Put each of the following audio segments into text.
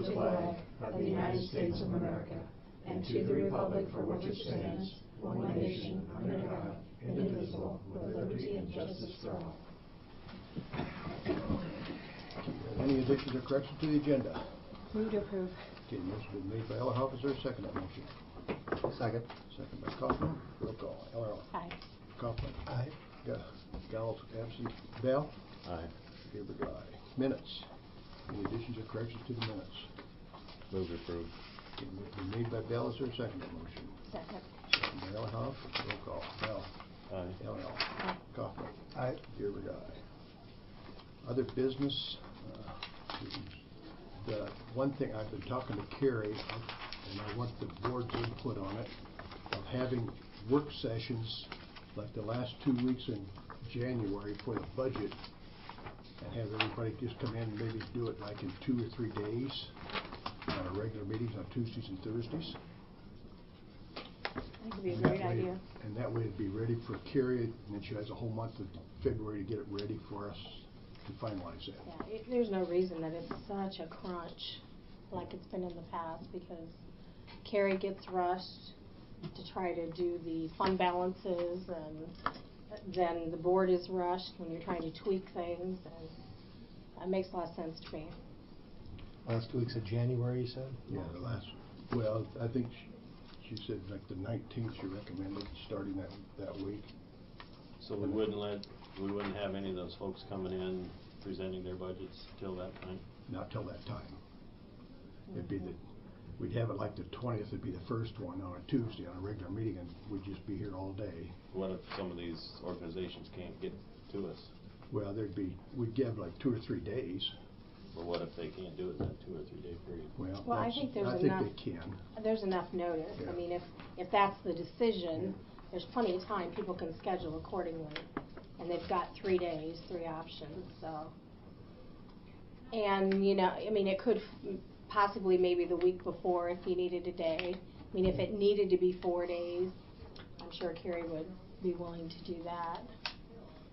to the flag of the United States of America and to the republic for which it stands, one nation, under God, indivisible, with liberty and justice for all. Any additions or corrections to the agenda? Move to approve. Okay, motion been made by Ellerhoff. Is there a second to that motion? Second. Second by Kaufman. Roll call. Ellerhoff. Aye. Kaufman. Aye. Gall's absent. Bell. Aye. Gilbert, aye. Minutes. Any additions or corrections to the minutes? Move to approve. Okay, motion been made by Bell. Is there a second to that motion? Second. Second by Ellerhoff. Roll call. Bell. Aye. Ellerhoff. Aye. Kaufman. Aye. Gilbert, aye. Other business. The one thing I've been talking to Carrie, and I want the board's input on it, of having work sessions like the last 2 weeks in January for the budget, and have everybody just come in and maybe do it like in 2 or 3 days on our regular meetings on Tuesdays and Thursdays. I think it'd be a great idea. And that way it'd be ready for Carrie, and then she has a whole month of February to get it ready for us to finalize that. Yeah, there's no reason that it's such a crunch like it's been in the past, because Carrie gets rushed to try to do the fund balances, and then the board is rushed when you're trying to tweak things, and it makes a lot of sense to me. Last 2 weeks of January, you said? Yeah, the last, well, I think she said like the 19th she recommended starting that week. So we wouldn't have any of those folks coming in presenting their budgets till that time? Not till that time. It'd be we'd have it like the 20th would be the first one on a Tuesday on a regular meeting, and we'd just be here all day. What if some of these organizations can't get to us? Well, we'd give like 2 or 3 days. Or what if they can't do it in that 2 or 3 day period? Well, I think I think they can. There's enough notice. Yeah. I mean, if that's the decision, there's plenty of time. People can schedule accordingly, and they've got 3 days, 3 options. So, and you know, I mean, it could possibly maybe the week before if you needed a day. I mean, if it needed to be 4 days, I'm sure Carrie would be willing to do that.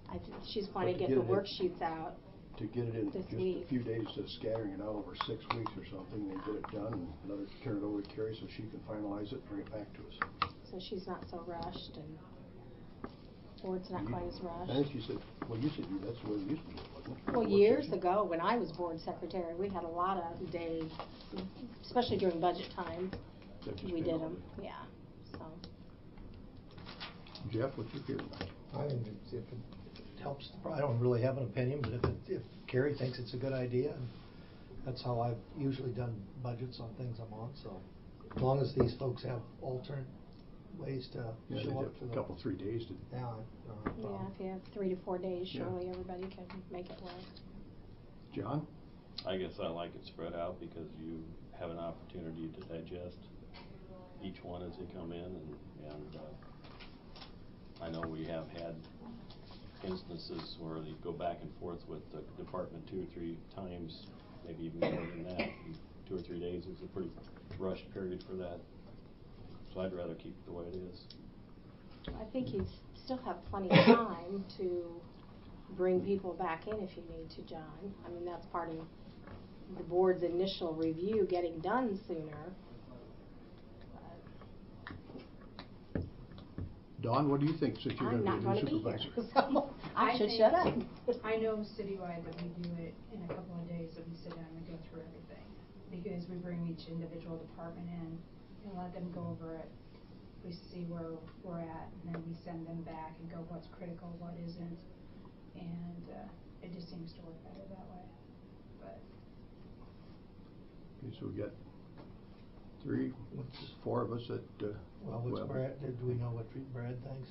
I think she's going to get the worksheets out. To get it in this just week. A few days, instead of scattering it out over 6 weeks or something, they get it done and turn it over to Carrie so she can finalize it and bring it back to us. So she's not so rushed, and board's not quite as rushed. I think she said, well, you said that's the way we used to do it, wasn't it? Well, years ago, when I was board secretary, we had a lot of days, especially during budget time. We did them, yeah. So. Jeff, what's your feeling? I think if it helps, I don't really have an opinion, but if Carrie thinks it's a good idea, that's how I've usually done budgets on things I'm on. So as long as these folks have alternate ways to show up for a couple 3 days to. Yeah, if you have 3 to 4 days, surely everybody can make it work. John? I guess I like it spread out because you have an opportunity to digest each one as they come in, and I know we have had instances where they go back and forth with the department 2 or 3 times, maybe even more than that. 2 or 3 days is a pretty rushed period for that. So I'd rather keep it the way it is. I think you still have plenty of time to bring people back in if you need to, John. I mean, that's part of the board's initial review, getting done sooner. Dawn, what do you think, since you're going to be the supervisor? So I should shut up. I know citywide that we do it in a couple of days, that we sit down and go through everything, because we bring each individual department in and let them go over it. We see where we're at, and then we send them back and go, what's critical, what isn't, and it just seems to work better that way. But Okay, so we got 4 of us that. What's Brad? Do we know what Brad thinks?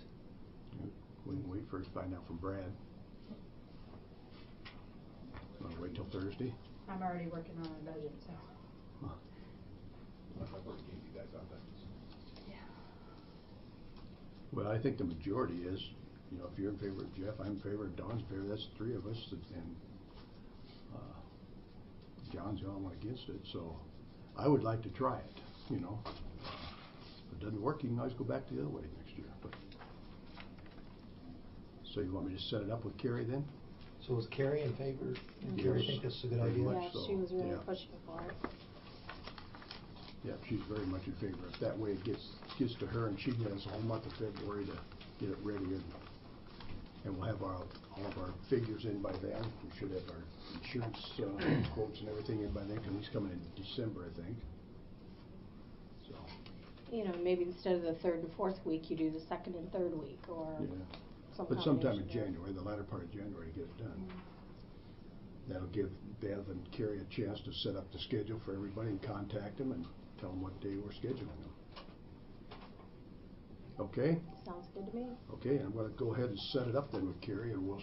We can wait first, find out from Brad. Want to wait till Thursday? I'm already working on a budget, so. I've already gave you guys our budgets. Yeah. Well, I think the majority is, you know, if you're in favor of Jeff, I'm in favor of Don's in favor. That's 3 of us, and John's the only one against it. So I would like to try it, you know. If it doesn't work, you can always go back to the other way next year. But so you want me to set it up with Carrie then? So is Carrie in favor? Did Carrie think this is a good idea? Yeah, she was really pushing for it. Yeah, she's very much in favor of it. That way it gets to her, and she has a whole month of February to get it ready, and we'll have all of our figures in by then. We should have our insurance quotes and everything in by then, because he's coming in December, I think. So. You know, maybe instead of the third and fourth week, you do the second and third week, or some But sometime in combination there. January, the latter part of January, to get it done. That'll give Bev and Carrie a chance to set up the schedule for everybody and contact them and tell them what day we're scheduling them. Okay? Sounds good to me. Okay, I'm gonna go ahead and set it up then with Carrie, and we'll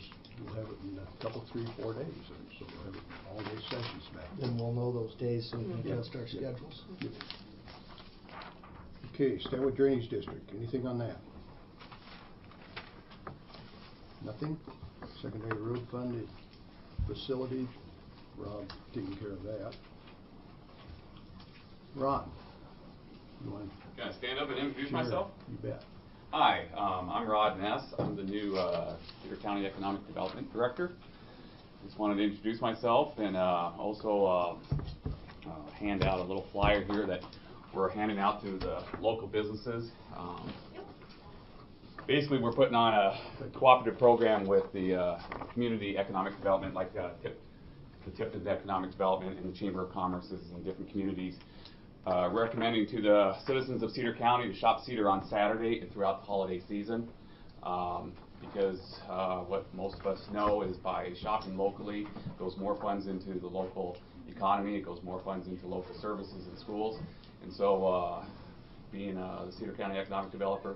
have it in a couple, 3-4 days, and so we'll have it all-day sessions back. Then we'll know those days so we can Mhm. adjust our schedules. Yep. Okay, Stanwood Drainage District, anything on that? Nothing? Secondary Road Fund Facility, Rob taking care of that. Ron, you want? Can I stand up and introduce Sure, myself? You bet. Hi, I'm Rod Ness. I'm the new Cedar County Economic Development Director. Just wanted to introduce myself and also hand out a little flyer here that we're handing out to the local businesses. Basically, we're putting on a cooperative program with the Community Economic Development, like the Tipton Economic Development and the Chamber of Commerce's in different communities. Recommending to the citizens of Cedar County to shop Cedar on Saturday and throughout the holiday season, because what most of us know is by shopping locally, it goes more funds into the local economy, it goes more funds into local services and schools. And so being the Cedar County economic developer,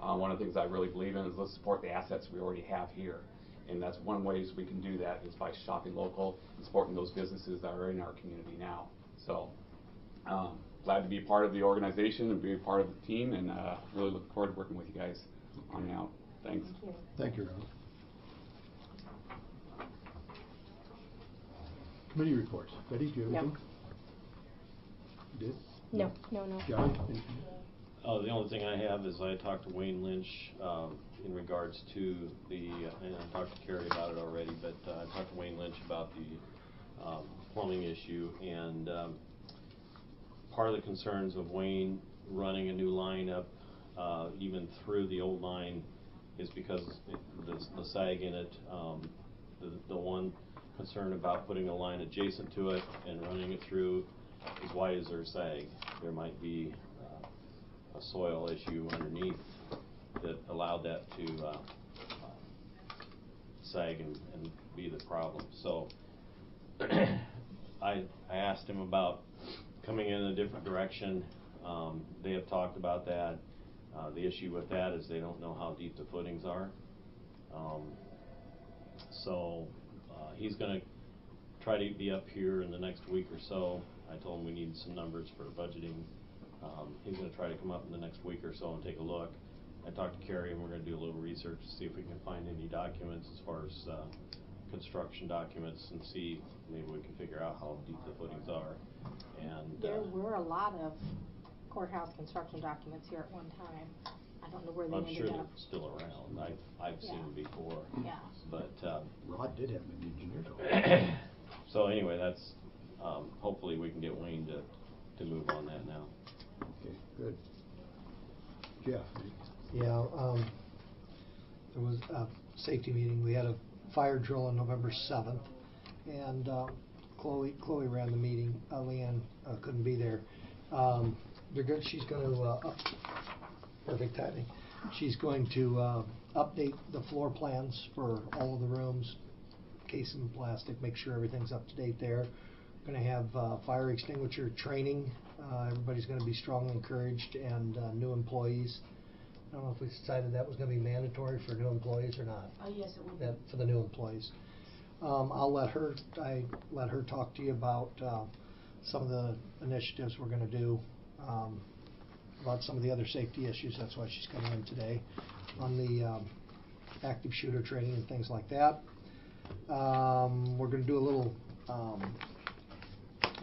one of the things I really believe in is let's support the assets we already have here. And that's one way we can do that is by shopping local and supporting those businesses that are in our community now. So glad to be part of the organization and be a part of the team, and really look forward to working with you guys on out. Thanks. Thank you. Thank you, Ron. Committee reports. Betty, do you have No. anything? You did? No. John? Anything? The only thing I have is I talked to Wayne Lynch in regards to the, and I talked to Carrie about it already, but I talked to Wayne Lynch about the plumbing issue, and part of the concerns of Wayne running a new line up even through the old line is because the sag in it. The one concern about putting a line adjacent to it and running it through is why is there sag? There might be a soil issue underneath that allowed that to sag and be the problem. So I asked him about coming in a different direction. They have talked about that. The issue with that is they don't know how deep the footings are. So he's going to try to be up here in the next week or so. I told him we need some numbers for budgeting. He's going to try to come up in the next week or so and take a look. I talked to Carrie, and we're going to do a little research to see if we can find any documents as far as construction documents, and see maybe we can figure out how deep the footings are. And There were a lot of courthouse construction documents here at one time. I don't know where they I'm ended sure up. they're still around. I've seen them before. Yeah. But Rod did have an engineer talk. so anyway, that's hopefully we can get Wayne to move on that now. Okay, good. Jeff? Yeah, there was a safety meeting. We had a fire drill on November 7th, and Chloe ran the meeting. Leanne couldn't be there. They're good. She's going to perfect timing. She's going to update the floor plans for all of the rooms, case them in plastic, make sure everything's up to date there. Going to have fire extinguisher training. Everybody's going to be strongly encouraged, and new employees. I don't know if we decided that was going to be mandatory for new employees or not. Yes, it will be. For the new employees. I let her talk to you about some of the initiatives we're going to do, about some of the other safety issues. That's why she's coming in today on the active shooter training and things like that. We're going to do a little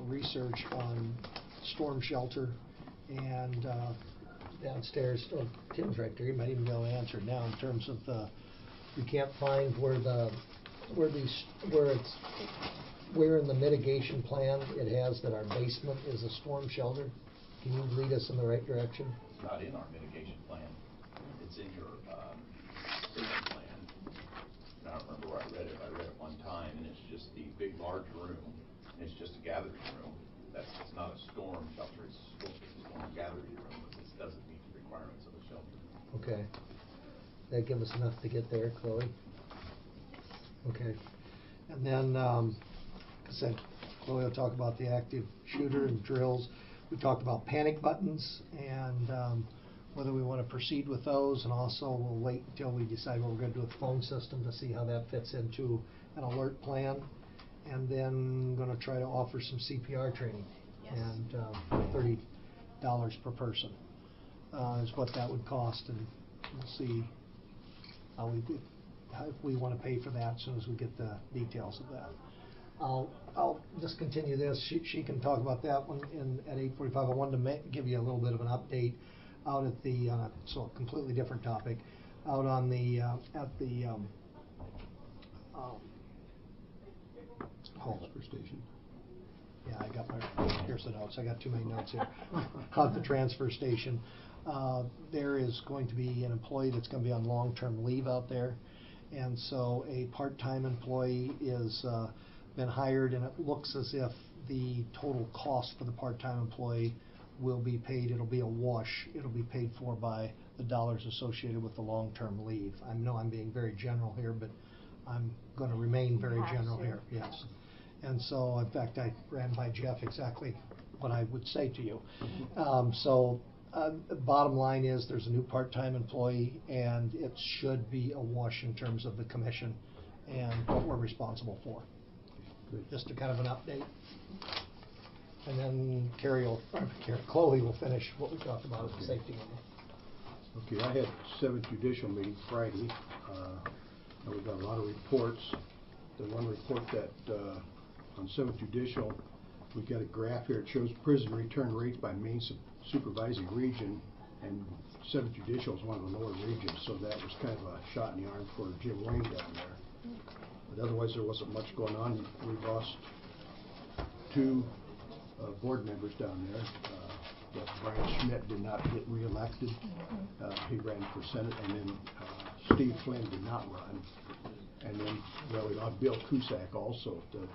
research on storm shelter, and downstairs, Tim's right there, he might even be able to answer it now in terms of we can't find where in the mitigation plan it has that our basement is a storm shelter. Can you lead us in the right direction? It's not in our mitigation plan. It's in your safety plan. And I don't remember where I read it. I read it one time, and it's just the big, large room. And it's just a gathering room. It's not a storm shelter. It's a storm gathering room. It doesn't meet the requirements of a shelter. Okay. That give us enough to get there, Chloe? Okay. And then, like I said, Chloe will talk about the active shooter and drills. We talked about panic buttons and whether we want to proceed with those, and also we'll wait until we decide what we're going to do with the phone system to see how that fits into an alert plan. And then going to try to offer some CPR training. Yes. And $30 per person is what that would cost, and we'll see how we do, if we want to pay for that as soon as we get the details of that. I'll just continue this. She can talk about that one at 8:45. I wanted to give you a little bit of an update out at the so a completely different topic out on the at the Transfer station. Yeah, I got here's the notes. I got too many notes here. At the transfer station, there is going to be an employee that's going to be on long-term leave out there, and so a part-time employee is been hired, and it looks as if the total cost for the part-time employee will be paid. It'll be a wash. It'll be paid for by the dollars associated with the long-term leave. I know I'm being very general here, but I'm going to remain very general here. Yes. And so, in fact, I ran by Jeff exactly what I would say to you. Bottom line is there's a new part-time employee, and it should be a wash in terms of the commission and what we're responsible for. Good. Just a kind of an update. And then Chloe will finish what we talked about at the safety meeting. Okay, I had 7th Judicial meeting Friday, and we got a lot of reports. The one report that on 7th Judicial, we got a graph here. It shows prison return rates by main supervising region, and 7th Judicial is one of the lower regions, so that was kind of a shot in the arm for Jim Wayne down there. But otherwise, there wasn't much going on. We lost 2 board members down there. Brian Schmidt did not get reelected. He ran for Senate, and then Steve Flynn did not run. And then, well, we lost Bill Cusack also, the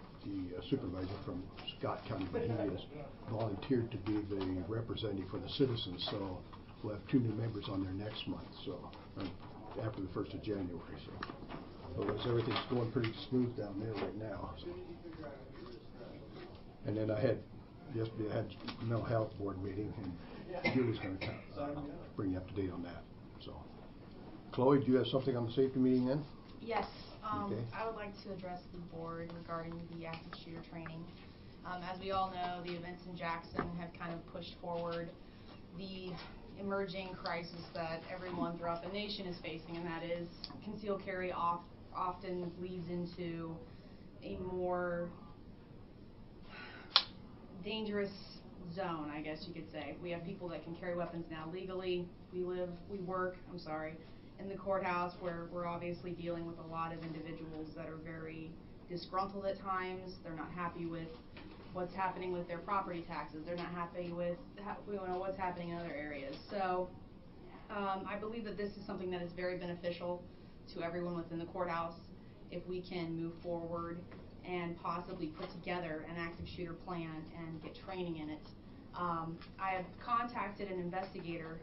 supervisor from Scott County, but he has volunteered to be the representative for the citizens, so we'll have 2 new members on there next month, so after the 1st of January. So otherwise, everything's going pretty smooth down there right now. So. And then yesterday I had mental health board meeting, and Julie's going to bring you up to date on that. So, Chloe, do you have something on the safety meeting then? Yes. Okay. I would like to address the board regarding the active shooter training. As we all know, the events in Jackson have kind of pushed forward the emerging crisis that everyone throughout the nation is facing, and that is concealed carry often leads into a more dangerous zone, I guess you could say. We have people that can carry weapons now legally. We work in the courthouse, where we're obviously dealing with a lot of individuals that are very disgruntled at times. They're not happy with what's happening with their property taxes. They're not happy with what's happening in other areas. So I believe that this is something that is very beneficial to everyone within the courthouse if we can move forward and possibly put together an active shooter plan and get training in it. I have contacted an investigator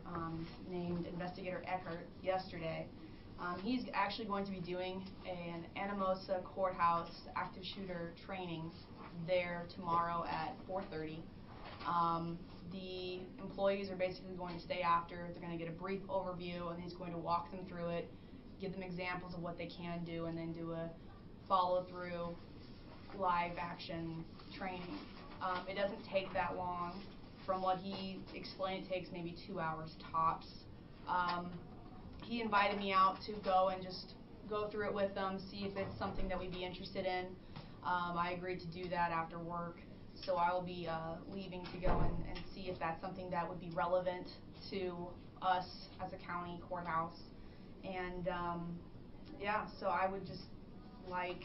named Investigator Eckert yesterday. He's actually going to be doing an Anamosa Courthouse active shooter training there tomorrow at 4:30. The employees are basically going to stay after. They're going to get a brief overview, and he's going to walk them through it, give them examples of what they can do, and then do a follow-through live action training. It doesn't take that long. From what he explained, it takes maybe 2 hours tops. He invited me out to go and just go through it with them, see if it's something that we'd be interested in. I agreed to do that after work, so I will be leaving to go and see if that's something that would be relevant to us as a county courthouse. And yeah, so I would just like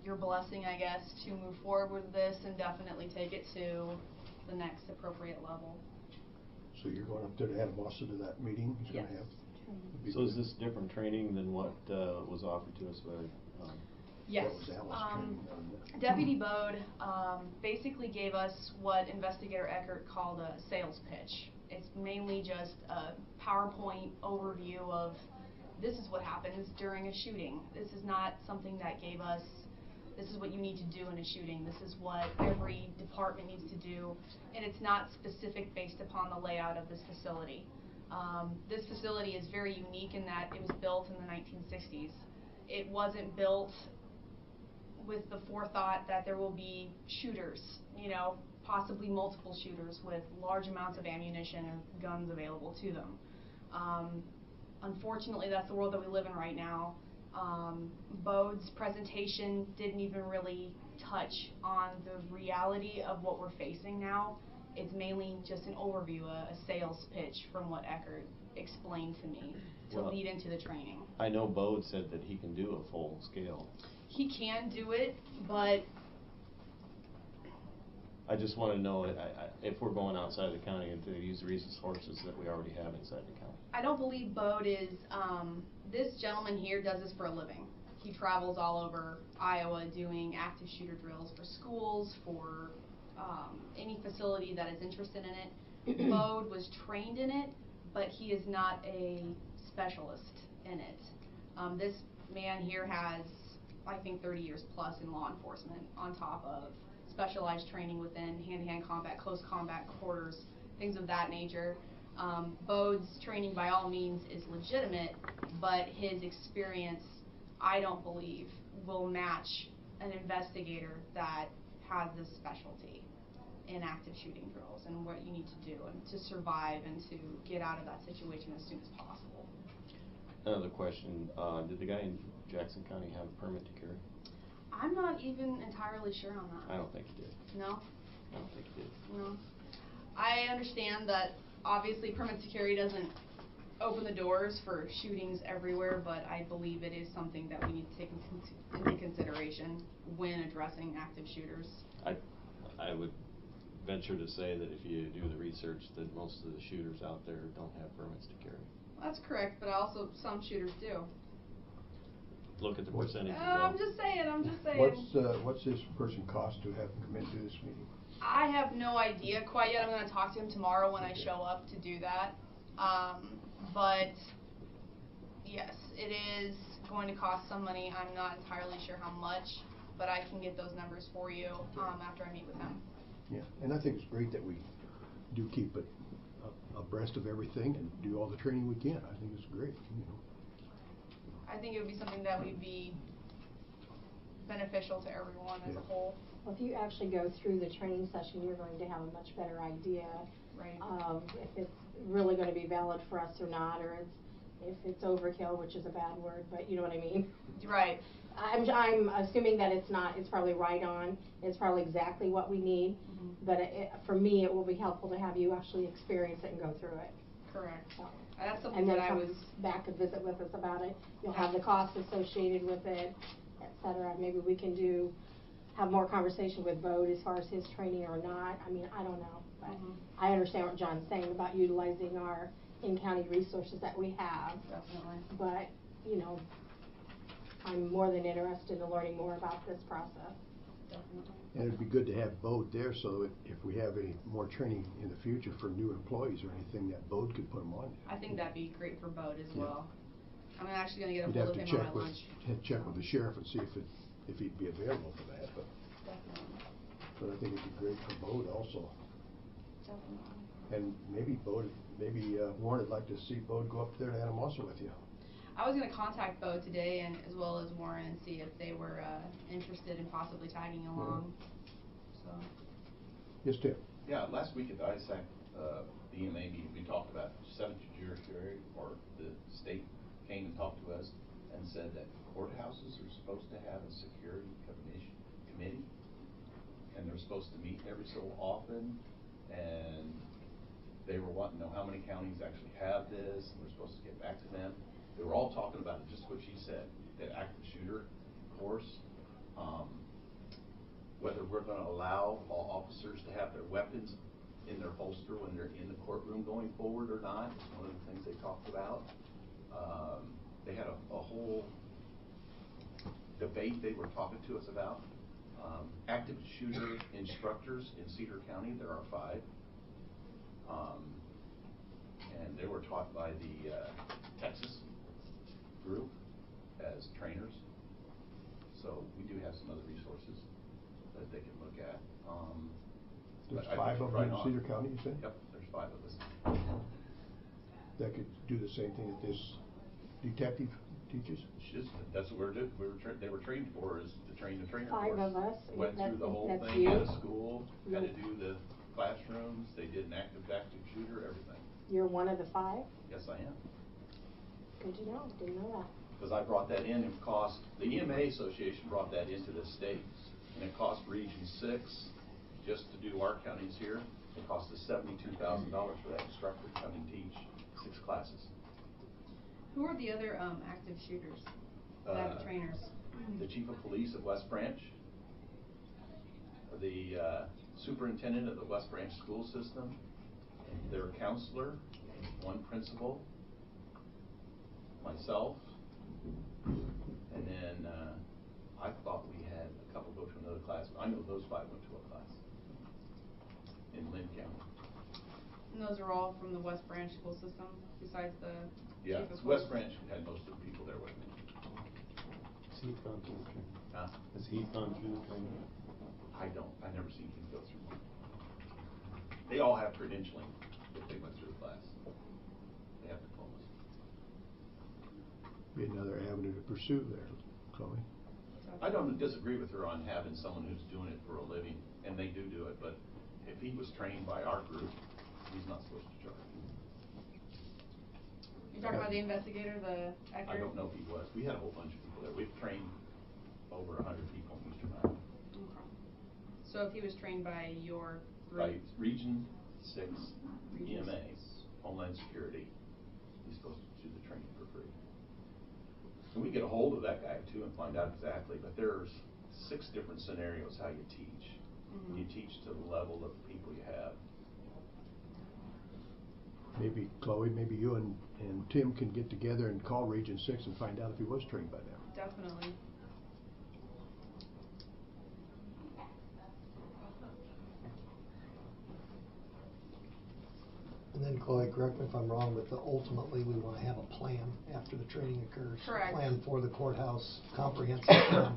your blessing, I guess, to move forward with this and definitely take it to the next appropriate level. So you're going up there to Anamosa to that meeting he's gonna Yes. have? So is this different training than what was offered to us by? Yes. That was Alice training on that. Deputy Bode basically gave us what Investigator Eckert called a sales pitch. It's mainly just a PowerPoint overview of this is what happens during a shooting. This is not something that gave us, this is what you need to do in a shooting. This is what every department needs to do. And it's not specific based upon the layout of this facility. This facility is very unique in that it was built in the 1960s. It wasn't built with the forethought that there will be shooters, you know, possibly multiple shooters with large amounts of ammunition or guns available to them. Unfortunately, that's the world that we live in right now. Bode's presentation didn't even really touch on the reality of what we're facing now. It's mainly just an overview, a sales pitch from what Eckert explained to me to lead into the training. I know Bode said that he can do a full scale. He can do it, but I just want to know if we're going outside the county and to use the resources that we already have inside the county. I don't believe Bode is, this gentleman here does this for a living. He travels all over Iowa doing active shooter drills for schools, for any facility that is interested in it. Bode was trained in it, but he is not a specialist in it. This man here has, I think, 30 years plus in law enforcement on top of specialized training within hand-to-hand combat, close combat quarters, things of that nature. Bode's training by all means is legitimate, but his experience, I don't believe, will match an investigator that has this specialty in active shooting drills and what you need to do and to survive and to get out of that situation as soon as possible. Another question, did the guy in Jackson County have a permit to carry? I'm not even entirely sure on that. I don't think he did. No? I don't think he did. No. I understand that obviously permit to carry doesn't open the doors for shootings everywhere, but I believe it is something that we need to take into consideration when addressing active shooters. I would venture to say that if you do the research that most of the shooters out there don't have permits to carry. That's correct, but also some shooters do. Look at the percentage. I'm just saying. What's this person cost to have him come into this meeting? I have no idea quite yet. I'm going to talk to him tomorrow when I show up to do that. But yes, it is going to cost some money. I'm not entirely sure how much, but I can get those numbers for you after I meet with him. Yeah, and I think it's great that we do keep it abreast of everything and do all the training we can. I think it's great, you know. I think it would be something that would be beneficial to everyone as a whole. Well, if you actually go through the training session, you're going to have a much better idea of if it's really going to be valid for us or not, or if it's overkill, which is a bad word, but you know what I mean. Right. I'm assuming that it's not. It's probably right on. It's probably exactly what we need. Mm-hmm. But for me, it will be helpful to have you actually experience it and go through it. Correct. So. That's something And then that I come was back and visit with us about it. You'll have the costs associated with it, etc. Maybe we can have more conversation with Bode as far as his training or not. I mean, I don't know, but I understand what John's saying about utilizing our in-county resources that we have. Definitely. But you know, I'm more than interested in learning more about this process. Definitely. And it'd be good to have Bode there, so if we have any more training in the future for new employees or anything, that Bode could put them on. I think that'd be great for Bode as well. I'm actually going to get a You'd hold have of to him on check my with lunch. check with the sheriff and see if he'd be available for that. Definitely. But I think it'd be great for Bode also. Definitely. And maybe Warren would like to see Bode go up there to Anamosa with you. I was going to contact Bode today, and as well as Warren, and see if they were interested in possibly tagging along. So. Yes, Tim. Yeah, last week at the ISAC DMA meeting, we talked about subject judiciary, or the state came and talked to us and said that courthouses are supposed to have a security committee, and they're supposed to meet every so often, and they were wanting to know how many counties actually have this, and we're supposed to get back to them. They were all talking about just what she said, the active shooter course, whether we're going to allow all officers to have their weapons in their holster when they're in the courtroom going forward or not. It's one of the things they talked about. They had a whole debate they were talking to us about. Active shooter instructors in Cedar County, there are 5. And they were taught by the Texas group as trainers. So we do have some other resources that they can look at. There's but I 5 think of right them in on. Cedar County, you said? Yep, there's 5 of us. That could do the same thing that this detective teaches? That's what they were trained for, is to train the trainer 5 course. of us? Went through the whole That's thing you? out of school, had to Nope. do the classrooms, they did an active shooter, everything. You're one of the 5? Yes, I am. Good to know, didn't know that. Because I brought that in, it cost, the EMA Association brought that into the state, and it cost Region 6, just to do our counties here, it cost us $72,000 for that instructor to come and teach 6 classes. Who are the other active shooters that are trainers? The Chief of Police of West Branch, the Superintendent of the West Branch School System, their counselor, 1 principal, myself, and then I thought we had a couple go to another class. I know those 5 went to a class in Lynn County. And those are all from the West Branch school system, besides the Yeah, chief of West police? Branch had most of the people there with me. Has he gone through the training? Huh? Has he gone through the training? I've never seen him go through one. They all have credentialing if they went through the class. They have diplomas. Be another avenue to pursue there, Chloe. I don't disagree with her on having someone who's doing it for a living, and they do it, but if he was trained by our group, he's not supposed to charge. You're talking about the investigator, the actor? I don't know if he was. We had a whole bunch of people there. We've trained over 100 people in Eastern Iowa. Okay. So if he was trained by your By group? Region 6 Region EMA, 6. Homeland Security, he's supposed to do the training for free. And we get a hold of that guy too and find out exactly, but there's 6 different scenarios how you teach. Mm-hmm. You teach to the level of people you have. Maybe, Chloe, maybe you and Tim can get together and call Region 6 and find out if he was trained by them. Definitely. And then Chloe, correct me if I'm wrong, but ultimately we want to have a plan after the training occurs. Correct. A plan for the courthouse, comprehensive plan,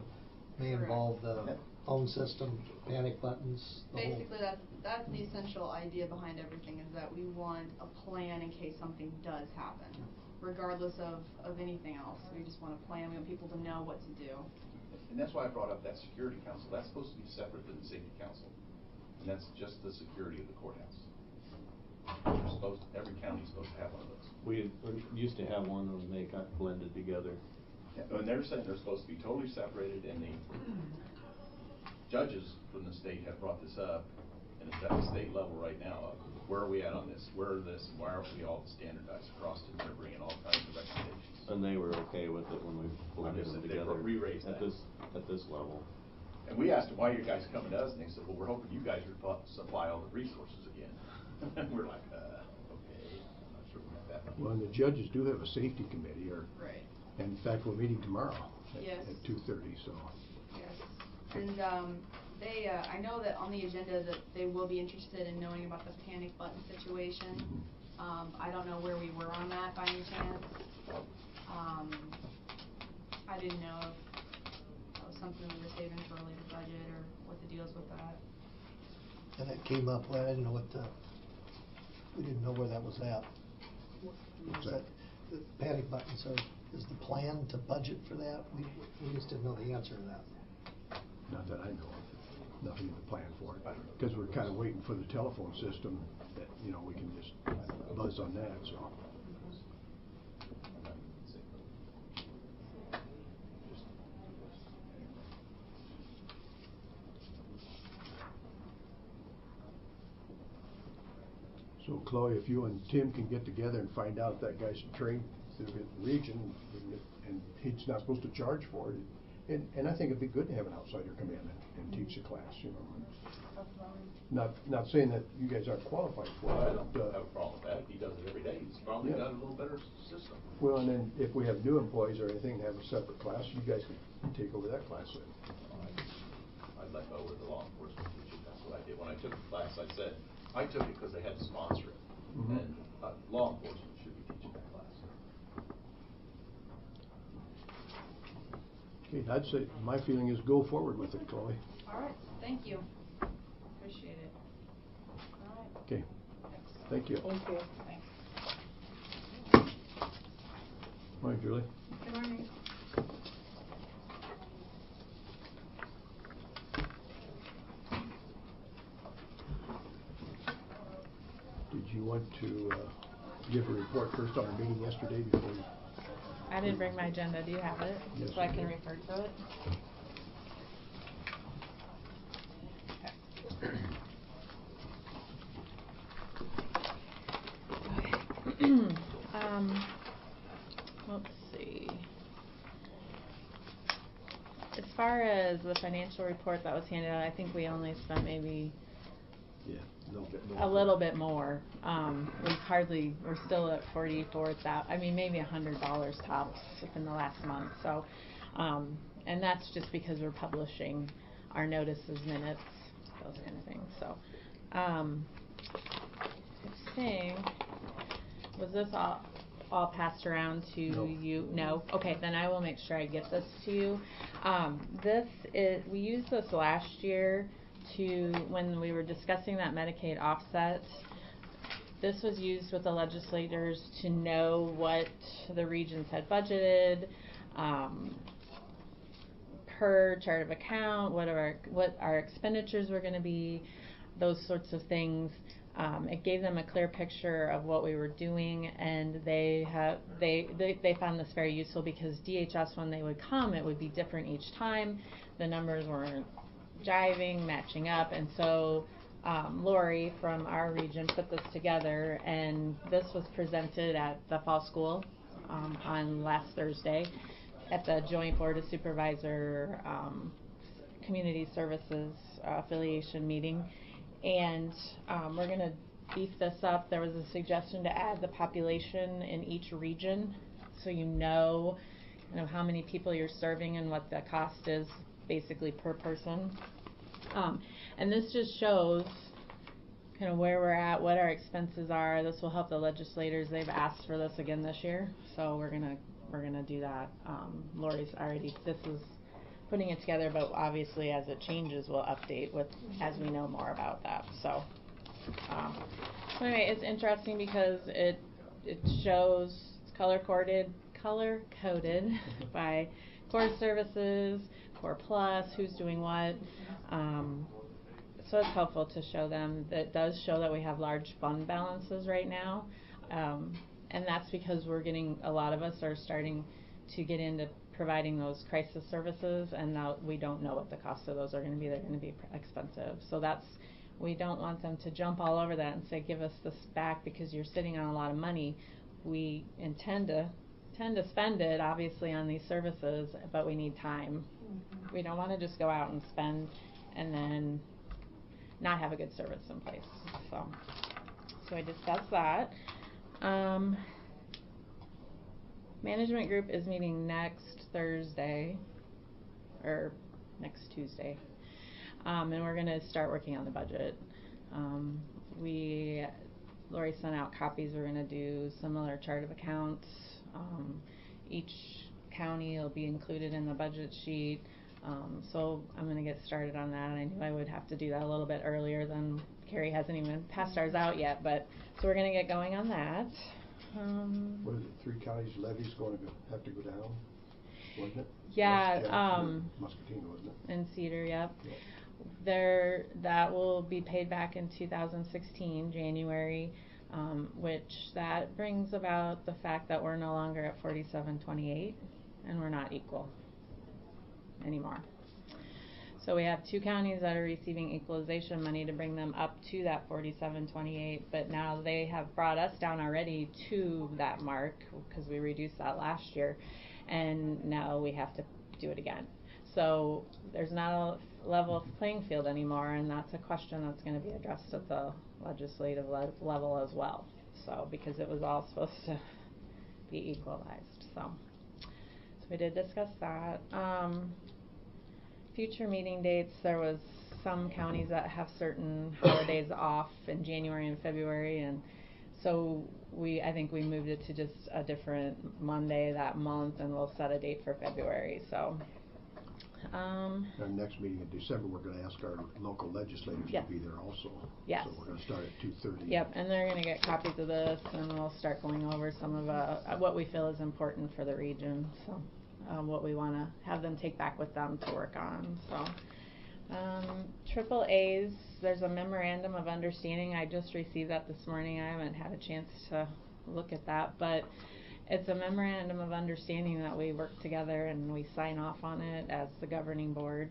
may Correct. involve the phone system, panic buttons, the whole. Basically, that's the essential idea behind everything, is that we want a plan in case something does happen, regardless of anything else. We just want a plan. We want people to know what to do. And that's why I brought up that security council. That's supposed to be separate than the safety council. And that's just the security of the courthouse. Every county's supposed to have one of those. We used to have one, and they got blended together. Yeah, and they're saying they're supposed to be totally separated, and the judges from the state have brought this up, and it's at the state level right now of where are we at on this, where are this, and why aren't we all standardized across it, and they're bringing all kinds of recommendations. And they were okay with it when we blended them They together. re-raised at that. this level. And we asked them, why are you guys coming to us? And they said, well, we're hoping you guys supply all the resources again. And we're like, okay, I'm not sure we have that much. Well, and the judges do have a safety committee, Right. and in fact, we're meeting tomorrow Yes. at 2:30, so. Yes. And they, I know that on the agenda that they will be interested in knowing about the panic button situation. I don't know where we were on that by any chance. I didn't know if that was something we were saving for a later budget or what the deal is with that. And it came up, well, I didn't know we didn't know where that was at. What's Is that? the panic buttons is the plan to budget for that? We just didn't know the answer to that. Not that I know of. Nothing in the plan for it. Because we're kind of waiting for the telephone system that, we can just buzz on that, so. So Chloe, if you and Tim can get together and find out if that guy's trained through the region, and he's not supposed to charge for it, And I think it'd be good to have an outsider come in and teach the class, you know. Not saying that you guys aren't qualified for it. Well, I don't but, have a problem with that. If he does it every day, he's probably Yeah. got a little better system. Well, and then if we have new employees or anything, have a separate class, you guys can take over that class then. I'd let go with the law enforcement teaching. That's what I did. When I took the class, I said, I took it because they had to sponsor it. Mhm. And law enforcement should be teaching that class. Okay, I'd say, my feeling is go forward with it, Chloe. All right, thank you. Appreciate it. All right. Okay, thank you. Thank you. Thanks. Morning, Julie. Good morning. Did you want to give a report first on our meeting yesterday before you? I didn't bring my agenda. Do you have it? Yes, So I I can do. refer to it? Okay. Let's see. As far as the financial report that was handed out, I think we only spent maybe Yeah, a little bit more. We're still at 44,000, I mean, maybe $100 tops within the last month. So, and that's just because we're publishing our notices, minutes, those kind of things. So, I think, was this all passed around to No. you? No? Okay, then I will make sure I get this to you. We used this last year when we were discussing that Medicaid offset. This was used with the legislators to know what the regions had budgeted, per chart of account, what our expenditures were going to be, those sorts of things. It gave them a clear picture of what we were doing, and they found this very useful because DHS, when they would come, it would be different each time. The numbers weren't jiving, matching up, and so Lori from our region put this together, and this was presented at the fall school on last Thursday at the Joint Board of Supervisor Community Services Affiliation meeting. And we're going to beef this up. There was a suggestion to add the population in each region, so you know how many people you're serving and what the cost is basically per person. And this just shows kind of where we're at, what our expenses are. This will help the legislators. They've asked for this again this year, so we're gonna do that. This is putting it together, but obviously as it changes, we'll update as we know more about that. So anyway, it's interesting because it shows it's color coded by core services, core plus, who's doing what. So it's helpful to show them. That does show that we have large fund balances right now, and that's because a lot of us are starting to get into providing those crisis services, and now we don't know what the cost of those are going to be. They're going to be expensive. So we don't want them to jump all over that and say, give us this back because you're sitting on a lot of money. We intend to spend it, obviously, on these services, but we need time. We don't want to just go out and spend and then not have a good service in place. So I discussed that. Management group is meeting next Thursday, or next Tuesday, and we're going to start working on the budget. Lori sent out copies. We're going to do similar chart of accounts. Each county will be included in the budget sheet. So I'm going to get started on that. I knew I would have to do that a little bit earlier than Carrie hasn't even passed ours out yet, so we're going to get going on that. What is it, 3 counties levies going to have to go down, wasn't it? Yeah, Muscatine, wasn't it? and Cedar, yep. Yeah. That will be paid back in 2016, January, which that brings about the fact that we're no longer at 4728, and we're not equal anymore. So we have 2 counties that are receiving equalization money to bring them up to that 4728, but now they have brought us down already to that mark because we reduced that last year, and now we have to do it again. So there's not a level playing field anymore, and that's a question that's going to be addressed at the legislative level as well. So because it was all supposed to be equalized. So we did discuss that. Future meeting dates, there was some counties that have certain holidays off in January and February, and so I think we moved it to just a different Monday that month, and we'll set a date for February. So Our next meeting in December, we're going to ask our local legislators Yes. to be there also. Yes. So we're going to start at 2:30. Yep, and they're going to get copies of this, and we'll start going over some of what we feel is important for the region. So what we want to have them take back with them to work on. So triple A's, there's a memorandum of understanding. I just received that this morning. I haven't had a chance to look at that, but it's a memorandum of understanding that we work together and we sign off on it as the governing board.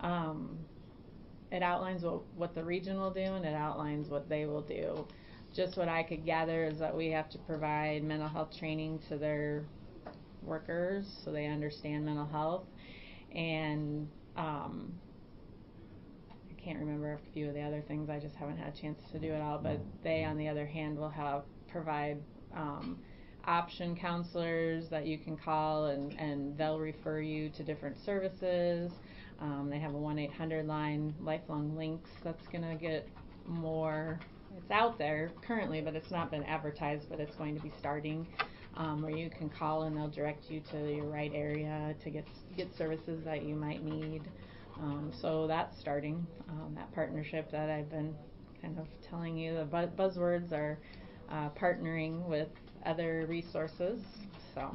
It outlines what the region will do, and it outlines what they will do. Just what I could gather is that we have to provide mental health training to their workers so they understand mental health, and I can't remember a few of the other things. I just haven't had a chance to do it all, but they on the other hand will provide option counselors that you can call, and they'll refer you to different services. They have a 1-800 line, Lifelong Links, that's going to get more. It's out there currently, but it's not been advertised, but it's going to be starting, where you can call and they'll direct you to your right area to get services that you might need. So that's starting, that partnership that I've been kind of telling you. The buzzwords are partnering with other resources. So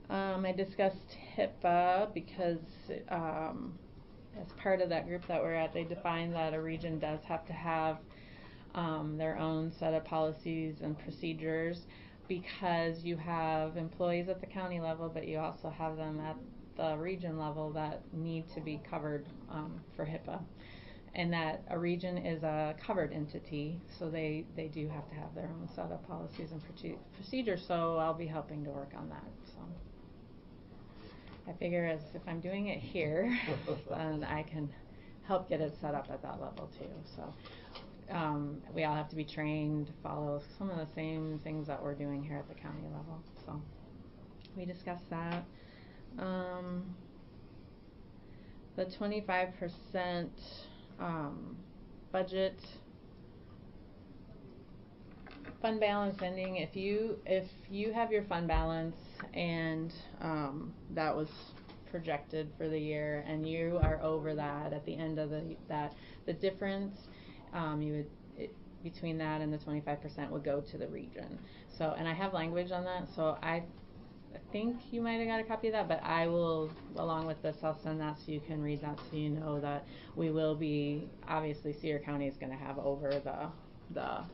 I discussed HIPAA because as part of that group that we're at, they defined that a region does have to have their own set of policies and procedures, because you have employees at the county level, but you also have them at the region level that need to be covered for HIPAA. And that a region is a covered entity, so they do have to have their own set of policies and procedures, so I'll be helping to work on that. So I figure if I'm doing it here, then I can help get it set up at that level too. So we all have to be trained to follow some of the same things that we're doing here at the county level. So we discussed that. The 25% budget fund balance ending. If you have your fund balance and that was projected for the year, and you are over that at the end of the difference, between that and the 25% would go to the region. So, and I have language on that, so I think you might have got a copy of that, but I will, along with this, I'll send that so you can read that, so you know that we will be, obviously Cedar County is going to have over the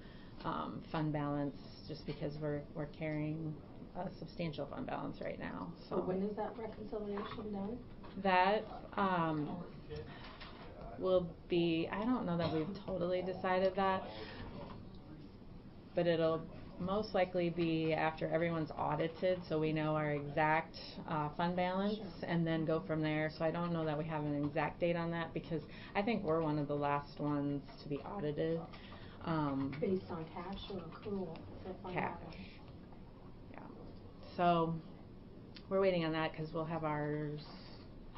fund balance, just because we're carrying a substantial fund balance right now. So when is that reconciliation done? That will be, I don't know that we've totally decided that, but it'll most likely be after everyone's audited, so we know our exact fund balance, and then go from there. So I don't know that we have an exact date on that, because I think we're one of the last ones to be audited. Based on cash or accrual for fund Cash. balance? Yeah. So we're waiting on that, because we'll have ours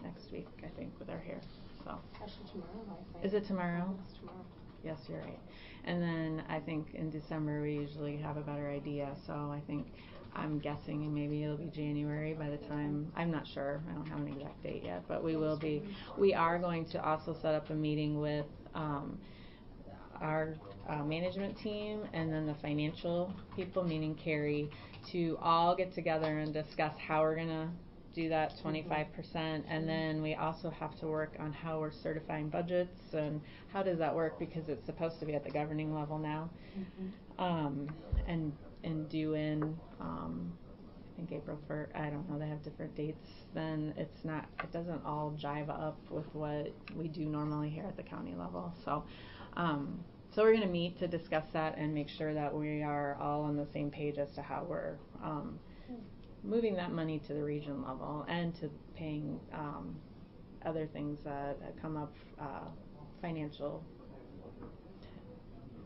next week, I think, with our hair. So Actually tomorrow, I think. Is it tomorrow? It's tomorrow. Yes, you're right. And then I think in December we usually have a better idea, so I think, I'm guessing maybe it'll be January by the time, I'm not sure, I don't have an exact date yet, but we will be. We are going to also set up a meeting with our management team and then the financial people, meaning Carrie, to all get together and discuss how we're going to do that 25%, and then we also have to work on how we're certifying budgets and how does that work, because it's supposed to be at the governing level now, and due in I think April 1st. I don't know, they have different dates. Then it doesn't all jive up with what we do normally here at the county level. So so we're going to meet to discuss that and make sure that we are all on the same page as to how we're moving that money to the region level and to paying other things that come up, financial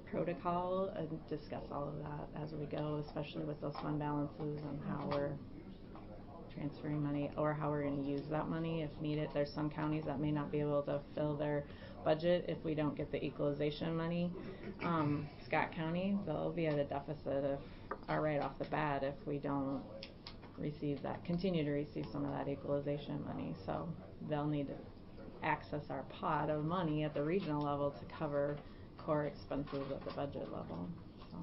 protocol, and discuss all of that as we go, especially with those fund balances and how we're transferring money or how we're going to use that money if needed. There's some counties that may not be able to fill their budget if we don't get the equalization money. Scott County, they'll be at a deficit right off the bat if we don't continue to receive some of that equalization money. So they'll need to access our pot of money at the regional level to cover core expenses at the budget level. So.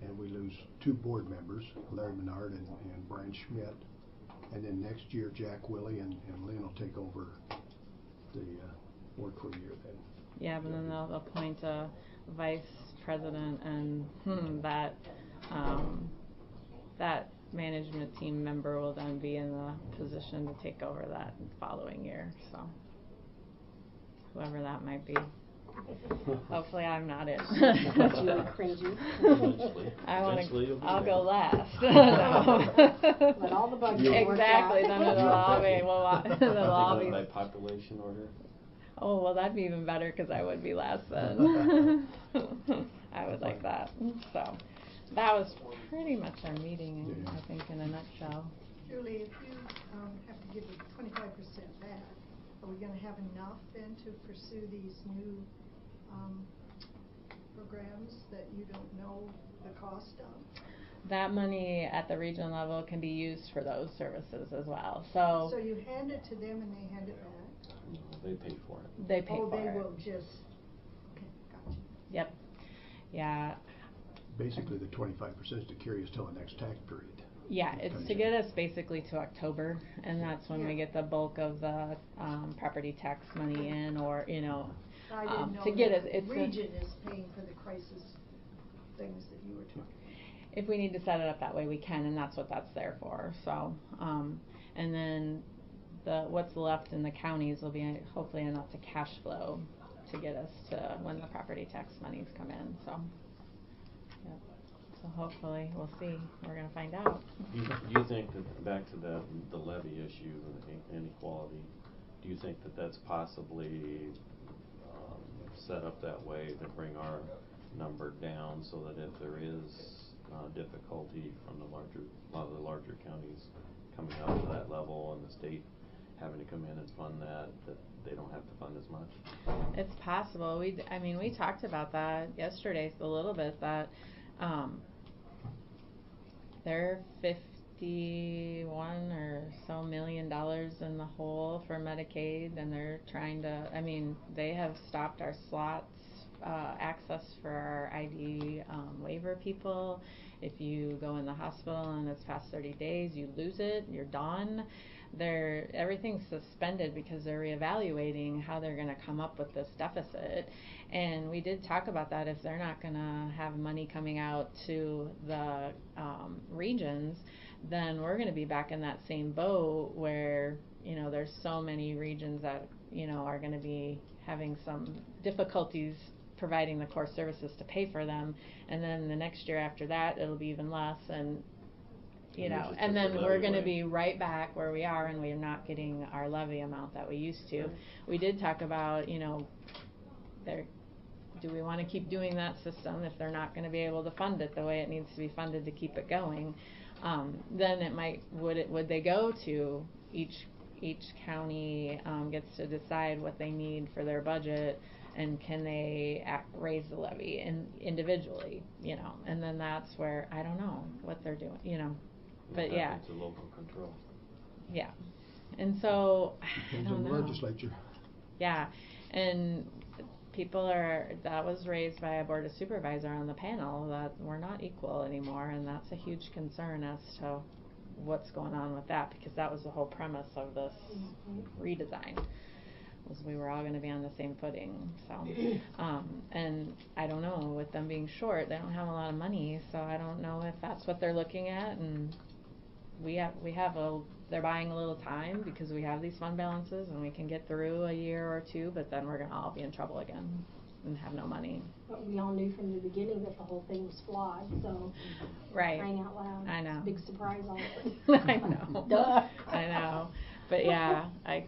And we lose 2 board members, Larry Menard and Brian Schmidt. And then next year, Jack Willie and Lynn will take over the board for a year then. Yeah, but then they'll appoint a vice president, and that management team member will then be in the position to take over that following year. So whoever that might be. Hopefully I'm not it. Cringy. I'll go last. Let all the bugs work Exactly. out. Then it'll all be. It'll all be by population order. Oh, well, that'd be even better because I would be last then. I would like that. So that was pretty much our meeting, I think, in a nutshell. Julie, if you have to give the 25% back, are we going to have enough then to pursue these new programs that you don't know the cost of? That money at the regional level can be used for those services as well. So you hand it to them and they hand it back? No, they pay for it. They pay for it. Oh, they will just, okay, gotcha. Yep. Yeah. Basically, the 25% is to carry us till the next tax period. Yeah, it's to get us basically to October, and that's when we get the bulk of the property tax money in, or I didn't know to get us. the region is paying for the crisis things that you were talking about. If we need to set it up that way, we can, and that's what that's there for. So, and then what's left in the counties will be hopefully enough to cash flow to get us to when the property tax monies come in. So, yep. So hopefully we'll see. We're going to find out. Do you think that, back to the levy issue and inequality, do you think that that's possibly set up that way to bring our number down, so that if there is difficulty from a lot of the larger counties coming up to that level and the state having to come in and fund that they don't have to fund as much? It's possible. We talked about that yesterday a little bit, that they're $51 or so million in the hole for Medicaid, and they're trying to, they have stopped our slots access for our ID waiver people. If you go in the hospital and it's past 30 days, you lose it, you're done. Everything's suspended because they're reevaluating how they're going to come up with this deficit. And we did talk about that. If they're not going to have money coming out to the regions, then we're going to be back in that same boat where, there's so many regions that, are going to be having some difficulties providing the core services to pay for them. And then the next year after that, it'll be even less. And and then we're going to be right back where we are, and we're not getting our levy amount that we used to. We did talk about, do we want to keep doing that system if they're not going to be able to fund it the way it needs to be funded to keep it going? Then it might, would they go to each county gets to decide what they need for their budget, and can they raise the levy individually, and then that's where I don't know what they're doing, but yeah. It's a local control. Yeah. And so, Depends I don't on know. the legislature. Yeah. And that was raised by a board of supervisor on the panel, that we're not equal anymore, and that's a huge concern as to what's going on with that, because that was the whole premise of this redesign, was we were all going to be on the same footing. So, and I don't know, with them being short, they don't have a lot of money, so I don't know if that's what they're looking at. And they're buying a little time because we have these fund balances and we can get through a year or two, but then we're going to all be in trouble again. and have no money. But we all knew from the beginning that the whole thing was flawed, so. Right. Crying out loud. I know. Big surprise all of a sudden. I know. Duh. I know. But yeah, I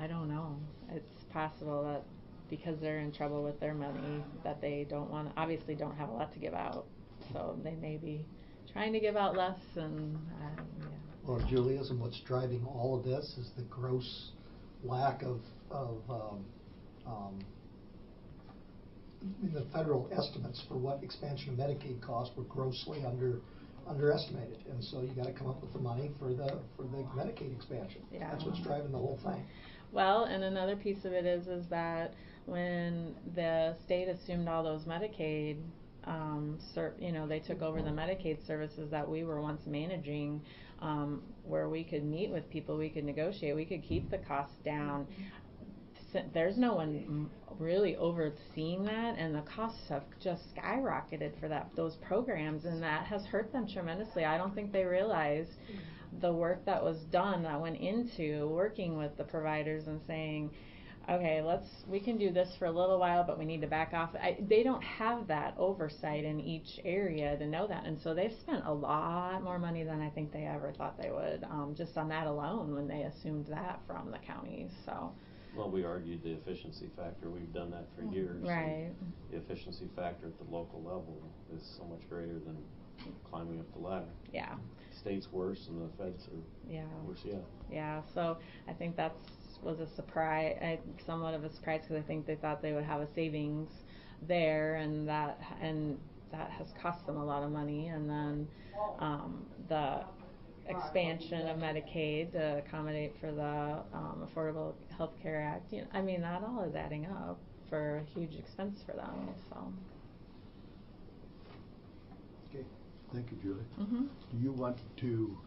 don't know. It's possible that because they're in trouble with their money, that they obviously don't have a lot to give out. So they may be trying to give out less and, yeah. Well, Julia's, and what's driving all of this is the gross lack of the federal estimates for what expansion of Medicaid costs were grossly underestimated, and so you got to come up with the money for the Medicaid expansion. Yeah. That's what's driving the whole thing. Well, and another piece of it is that when the state assumed all those Medicaid, they took over the Medicaid services that we were once managing, where we could meet with people, we could negotiate, we could keep the costs down. There's no one really overseeing that, and the costs have just skyrocketed for those programs, and that has hurt them tremendously. I don't think they realized the work that was done, that went into working with the providers and saying, okay, we can do this for a little while, but we need to back off. They don't have that oversight in each area to know that, and so they've spent a lot more money than I think they ever thought they would, just on that alone when they assumed that from the counties. So. Well, we argued the efficiency factor. We've done that for years. Right. The efficiency factor at the local level is so much greater than climbing up the ladder. Yeah. State's worse and the feds are worse yet. Yeah, so I think was a surprise, somewhat of a surprise, because I think they thought they would have a savings there, and that has cost them a lot of money. And then the expansion of Medicaid to accommodate for the Affordable Health Care Act, that all is adding up for a huge expense for them. So. Okay, thank you, Julie. Mm-hmm. Do you want to?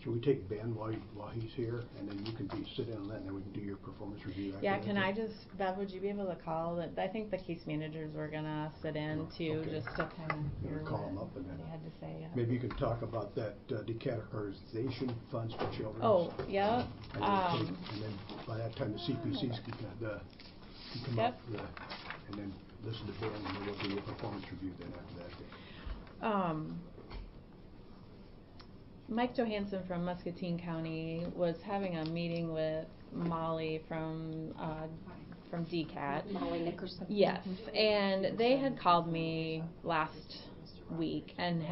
Should we take Ben while he's here, and then you can sit in on that, and then we can do your performance review after Yeah, that? can I just, Bev, would you be able to call? I think the case managers were gonna sit in too, Okay. just to kind of hear Call what them up and then they had to say. Yeah. maybe you can talk about that decategorization funds for children. Oh, yeah. And then by that time the CPCs can come Yep. up, and then listen to Ben, and then we'll do your performance review then after that. Mike Johansson from Muscatine County was having a meeting with Molly from DCAT. Molly Nickerson. Yes, and they had called me last week, and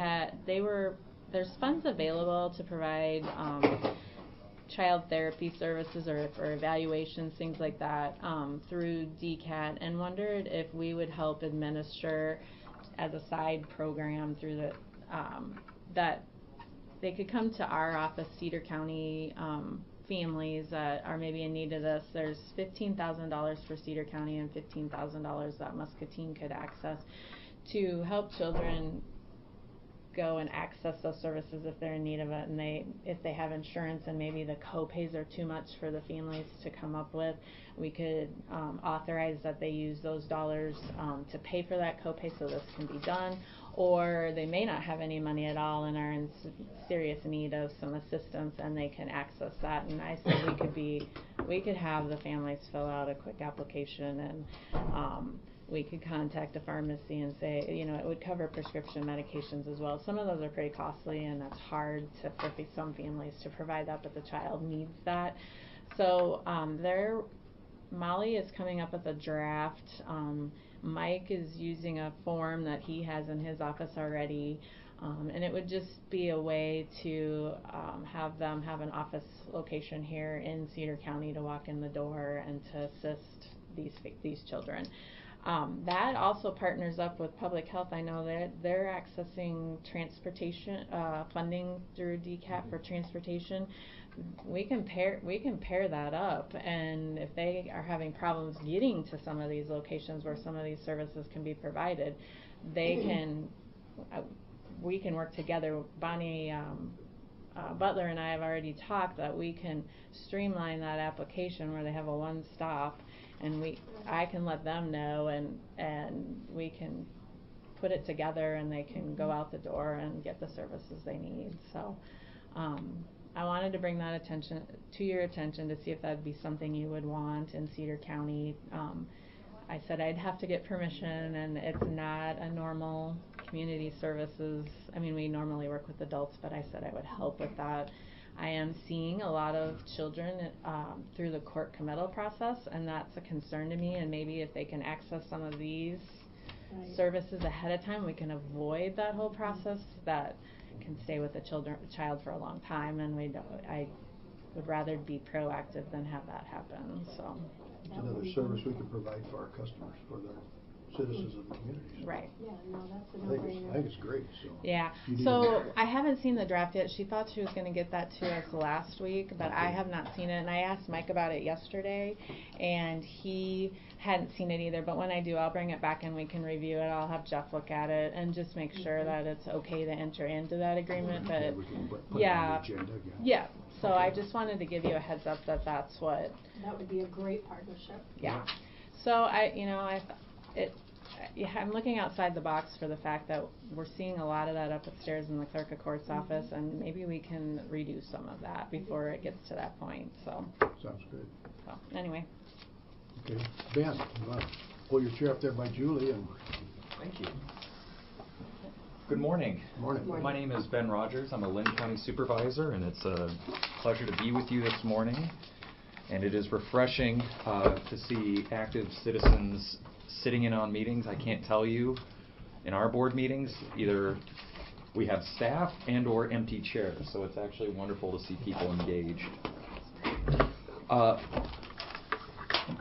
there's funds available to provide child therapy services or for evaluations, things like that, through DCAT, and wondered if we would help administer as a side program through that they could come to our office, Cedar County families that are maybe in need of this. There's $15,000 for Cedar County and $15,000 that Muscatine could access to help children go and access those services if they're in need of it, and if they have insurance and maybe the co-pays are too much for the families to come up with, we could authorize that they use those dollars to pay for that co-pay so this can be done. Or they may not have any money at all and are in serious need of some assistance, and they can access that. And I said we could have the families fill out a quick application, and we could contact a pharmacy and say, it would cover prescription medications as well. Some of those are pretty costly, and it's hard for some families to provide that, but the child needs that. So Molly is coming up with a draft. Mike is using a form that he has in his office already, and it would just be a way to have them have an office location here in Cedar County to walk in the door and to assist these children. That also partners up with Public Health. I know they're accessing transportation funding through DCAT for transportation. We can pair that up, and if they are having problems getting to some of these locations where some of these services can be provided, we can work together. Bonnie Butler and I have already talked that we can streamline that application where they have a one-stop, and I can let them know, and we can put it together, and they can go out the door and get the services they need. So I wanted to bring that to your attention to see if that'd be something you would want in Cedar County. I said I'd have to get permission, and it's not a normal community services. I mean, we normally work with adults, but I said I would help with that. I am seeing a lot of children through the court committal process, and that's a concern to me, and maybe if they can access some of these services ahead of time, we can avoid that whole process. That can stay with the child for a long time, and I would rather be proactive than have that happen. So It's another service we can provide for our customers, for the citizens of the community. right. Yeah, no, that's a I think no-brainer. it's great, so. Yeah, You need so to- I haven't seen the draft yet. She thought she was going to get that to us last week, but I Okay. have not seen it. And I asked Mike about it yesterday, and he hadn't seen it either. But when I do, I'll bring it back and we can review it. I'll have Jeff look at it and just make sure that it's okay to enter into that agreement. Yeah, But we can put it on yeah, the agenda again. yeah. So I Okay. just wanted to give you a heads up that that's what. That would be a great partnership. Yeah. So I'm looking outside the box for the fact that we're seeing a lot of that upstairs in the clerk of court's office, and maybe we can reduce some of that before it gets to that point. So Sounds good. anyway. Okay, Ben, you want to pull your chair up there by Julie and. Thank you. Good morning. Morning. My name is Ben Rogers. I'm a Lynn County Supervisor, and it's a pleasure to be with you this morning. And it is refreshing to see active citizens sitting in on meetings. I can't tell you, in our board meetings, either we have staff and or empty chairs, so it's actually wonderful to see people engaged.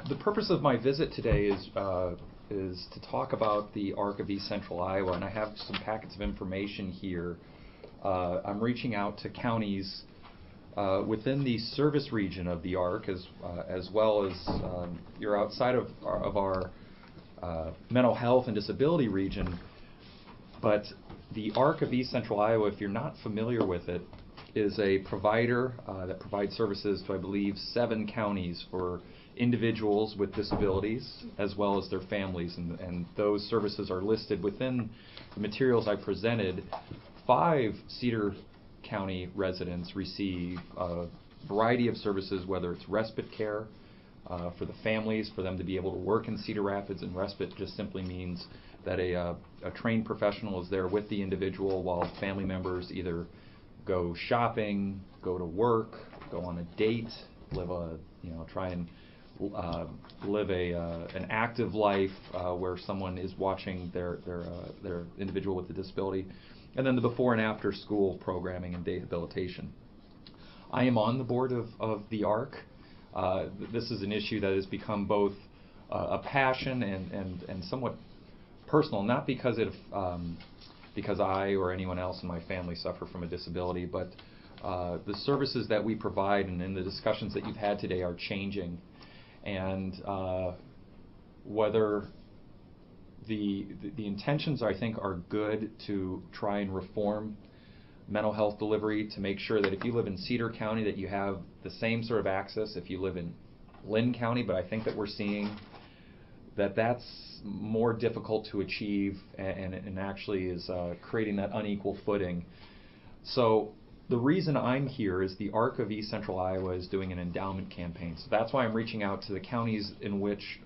The purpose of my visit today is to talk about the ARC of East Central Iowa, and I have some packets of information here. I'm reaching out to counties within the service region of the ARC, as well as you're outside of our mental health and disability region. But the ARC of East Central Iowa, if you're not familiar with it, is a provider that provides services to, I believe, 7 counties for individuals with disabilities as well as their families, and those services are listed within the materials I presented. 5 Cedar County residents receive a variety of services, whether it's respite care for the families, for them to be able to work in Cedar Rapids, and respite just simply means that a trained professional is there with the individual while family members either go shopping, go to work, go on a date, try and live an active life where someone is watching their individual with the disability, and then the before and after school programming and rehabilitation. I am on the board of the ARC. This is an issue that has become both a passion and somewhat personal, not because because I or anyone else in my family suffer from a disability, but the services that we provide and in the discussions that you've had today are changing. And whether the intentions, I think, are good to try and reform mental health delivery to make sure that if you live in Cedar County that you have the same sort of access if you live in Lynn County, but I think that we're seeing that that's more difficult to achieve and actually is creating that unequal footing. So the reason I'm here is the ARC of East Central Iowa is doing an endowment campaign. So that's why I'm reaching out to the counties in which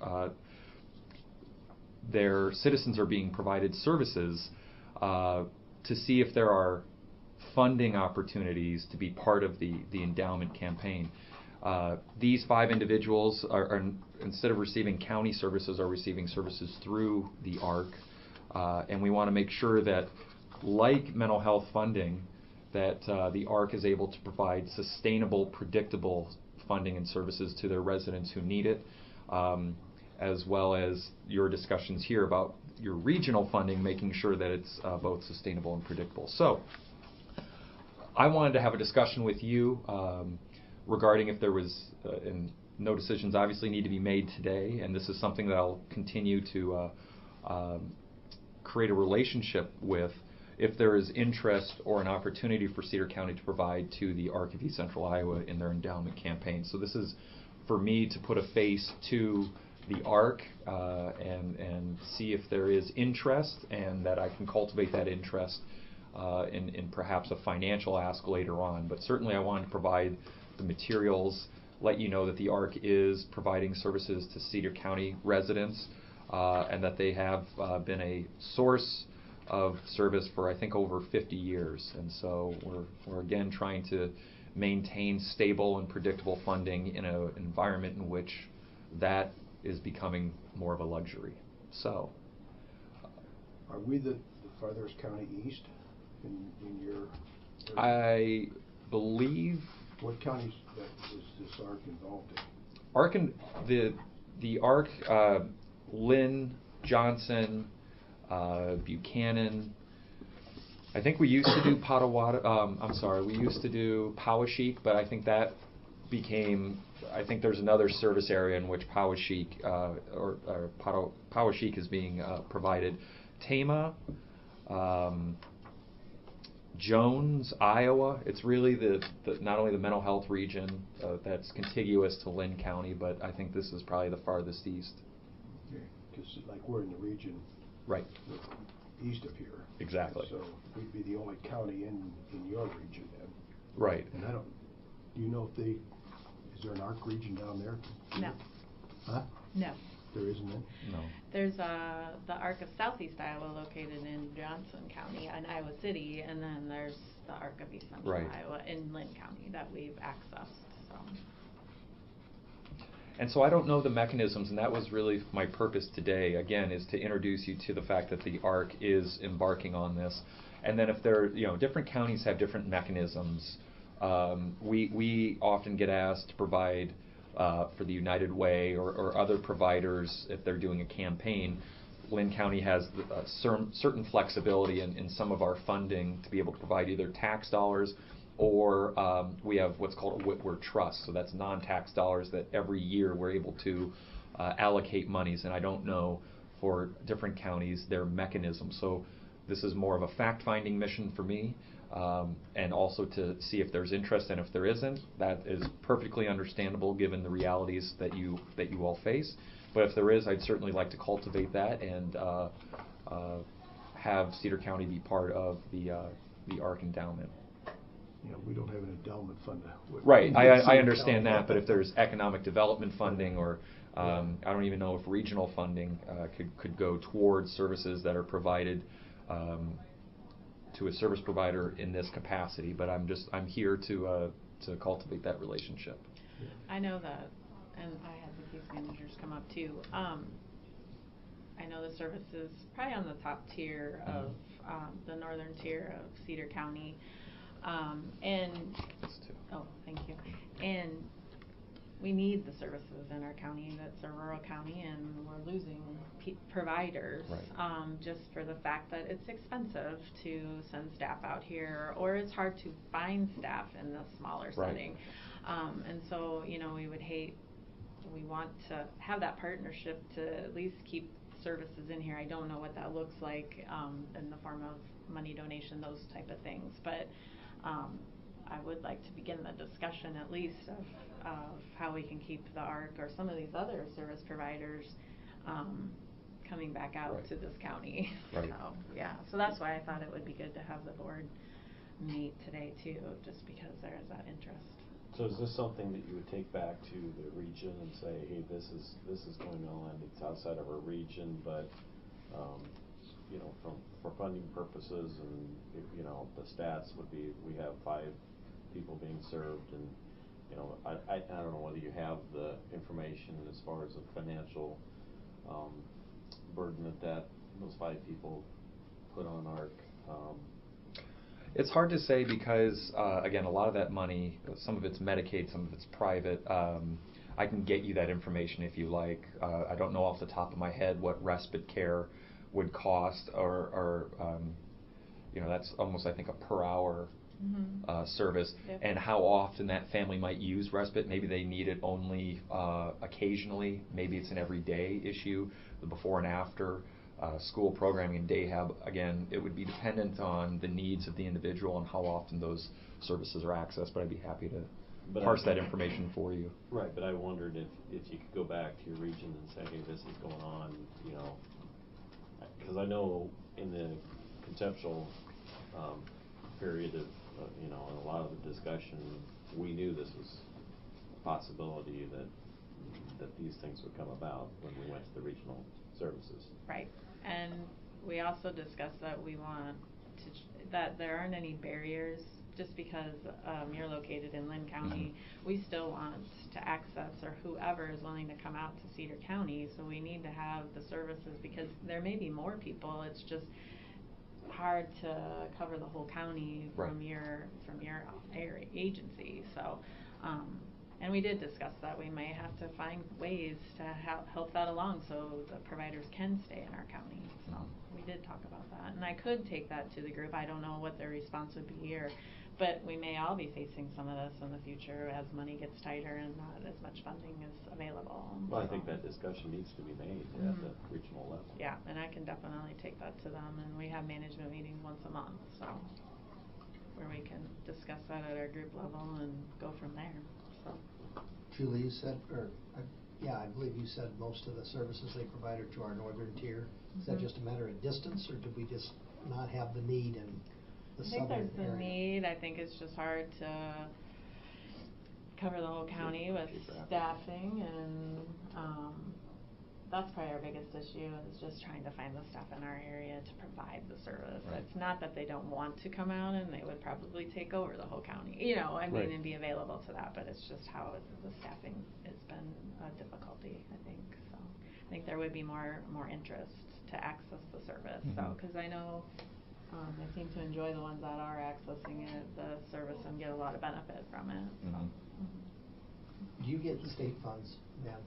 their citizens are being provided services to see if there are funding opportunities to be part of the endowment campaign. These 5 individuals are instead of receiving county services, are receiving services through the ARC, and we want to make sure that, like mental health funding, that the ARC is able to provide sustainable, predictable funding and services to their residents who need it, as well as your discussions here about your regional funding, making sure that it's both sustainable and predictable. So I wanted to have a discussion with you regarding if there was, and no decisions obviously need to be made today, and this is something that I'll continue to create a relationship with, if there is interest or an opportunity for Cedar County to provide to the ARC of East Central Iowa in their endowment campaign. So this is for me to put a face to the ARC and see if there is interest, and that I can cultivate that interest in perhaps a financial ask later on. But certainly I wanted to provide the materials, let you know that the ARC is providing services to Cedar County residents. and that they have been a source of service for, I think, over 50 years. And so we're again trying to maintain stable and predictable funding in an environment in which that is becoming more of a luxury. So, Are we the farthest county east in your area? I believe What counties is this ARC involved in? ARC and the ARC, Lynn, Johnson, Buchanan. I think we used to do we used to do Poweshiek, but I think that became. I think there's another service area in which Poweshiek Poweshiek is being provided. Tama, Jones, Iowa. It's really the not only the mental health region that's contiguous to Lynn County, but I think this is probably the farthest east. Because like we're in the region Right. east of here. Exactly. So we'd be the only county in your region then. Right. And do you know if is there an ARC region down there? No. Huh? No. There isn't it? No. There's the ARC of Southeast Iowa located in Johnson County and Iowa City, and then there's the ARC of East Central Right. Iowa in Lynn County that we've accessed. So. And so I don't know the mechanisms, and that was really my purpose today, again, is to introduce you to the fact that the ARC is embarking on this. And then if there, different counties have different mechanisms. We often get asked to provide for the United Way or other providers if they're doing a campaign. Lynn County has certain flexibility in some of our funding to be able to provide either tax dollars or we have what's called a Whitworth Trust. So that's non-tax dollars that every year we're able to allocate monies. And I don't know for different counties their mechanism. So this is more of a fact-finding mission for me. And also to see if there's interest, and if there isn't, that is perfectly understandable given the realities that you all face. But if there is, I'd certainly like to cultivate that and have Cedar County be part of the ARC endowment. We don't have an endowment fund. Right, I understand that, but if there's economic development funding or I don't even know if regional funding could go towards services that are provided to a service provider in this capacity, but I'm here to cultivate that relationship. I know that, and I had the case managers come up too. I know the service is probably on the top tier of the northern tier of Cedar County, and oh, thank you. And we need the services in our county. That's a rural county, and we're losing providers just for the fact that it's expensive to send staff out here, or it's hard to find staff in the smaller setting. And so, we want to have that partnership to at least keep services in here. I don't know what that looks like in the form of money donation, those type of things, but I would like to begin the discussion at least of how we can keep the ARC or some of these other service providers coming back out to this county. Right. So that's why I thought it would be good to have the board meet today too, just because there is that interest. So is this something that you would take back to the region and say, hey, this is going on, it's outside of our region, but for funding purposes, and the stats would be we have 5 people being served, and I don't know whether you have the information as far as the financial burden that those 5 people put on ARC. It's hard to say because, again, a lot of that money, some of it's Medicaid, some of it's private. I can get you that information if you like. I don't know off the top of my head what respite care would cost, or that's almost, I think, a per hour service, and how often that family might use respite. Maybe they need it only occasionally. Maybe it's an everyday issue, the before and after. School programming and day hab, again, it would be dependent on the needs of the individual and how often those services are accessed, but I'd be happy to parse that information for you. Right, but I wondered if you could go back to your region and say, hey, this is going on, because I know in the conceptual period of, in a lot of the discussion, we knew this was a possibility that that these things would come about when we went to the regional services. Right, and we also discussed that we want to, that there aren't any barriers just because you're located in Lynn County. We still want to access, or whoever is willing to come out to Cedar County, so we need to have the services because there may be more people. It's just hard to cover the whole county from your area agency. So, and we did discuss that we may have to find ways to help that along so the providers can stay in our county. So we did talk about that, and I could take that to the group. I don't know what their response would be here, but we may all be facing some of this in the future as money gets tighter and not as much funding is available. Well, I think that discussion needs to be made at the regional level. Yeah, and I can definitely take that to them, and we have management meetings once a month, so where we can discuss that at our group level and go from there. So, Julie, you said, I believe you said most of the services they provide are to our northern tier. Is that just a matter of distance, or did we just not have the need in the southern area? I think there's the need. I think it's just hard to cover the whole county with staffing, and that's probably our biggest issue is just trying to find the staff in our area to provide the service. Right. It's not that they don't want to come out, and they would probably take over the whole county, you know, I mean, and be available to that, but it's just how the staffing has been a difficulty, I think. So I think there would be more interest to access the service. So, because I know they seem to enjoy the ones that are accessing the service and get a lot of benefit from it. So. Do you get state funds, ma'am,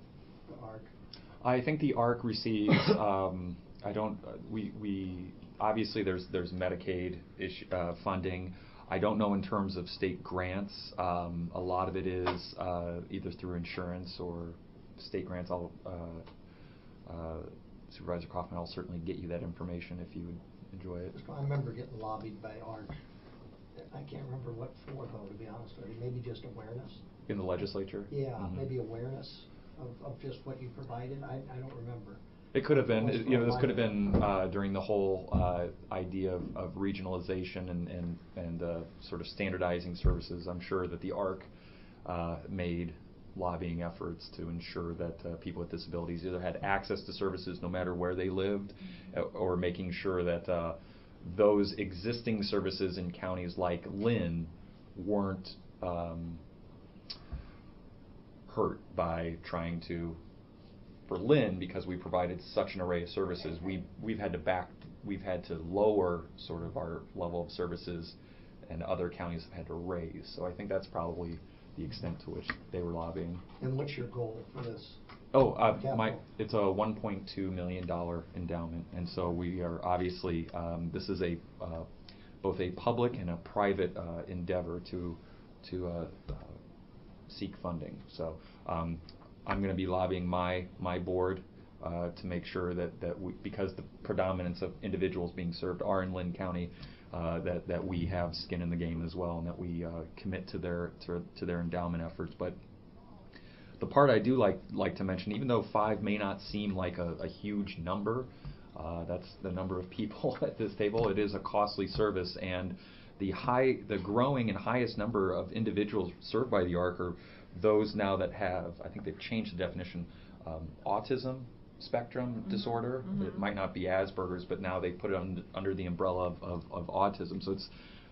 the ARC? I think the ARC receives. I don't. We obviously there's Medicaid funding. I don't know in terms of state grants. A lot of it is either through insurance or state grants. Supervisor Kaufman, I'll certainly get you that information if you would enjoy it. I remember getting lobbied by ARC. I can't remember what for, though, to be honest with you. Maybe just awareness. In the legislature? Yeah, maybe awareness of just what you provided. I don't remember. It could have been, this could have been during the whole idea of regionalization and sort of standardizing services. I'm sure that the ARC made lobbying efforts to ensure that people with disabilities either had access to services no matter where they lived, or making sure that those existing services in counties like Lynn weren't hurt by trying to, for Lynn, because we provided such an array of services, we've had to lower sort of our level of services, and other counties have had to raise. So I think that's probably the extent to which they were lobbying. And what's your goal for this? It's a $1.2 million endowment, and so we are obviously this is a both a public and a private endeavor to seek funding. So I'm going to be lobbying my board to make sure that because the predominance of individuals being served are in Lynn County, that we have skin in the game as well, and that we commit to their endowment efforts. But the part I do like to mention, even though 5 may not seem like a huge number, that's the number of people at this table. It is a costly service, and the growing and highest number of individuals served by the ARC are those now that have, I think they've changed the definition, autism spectrum disorder. It might not be Asperger's, but now they put it under the umbrella of autism. So it's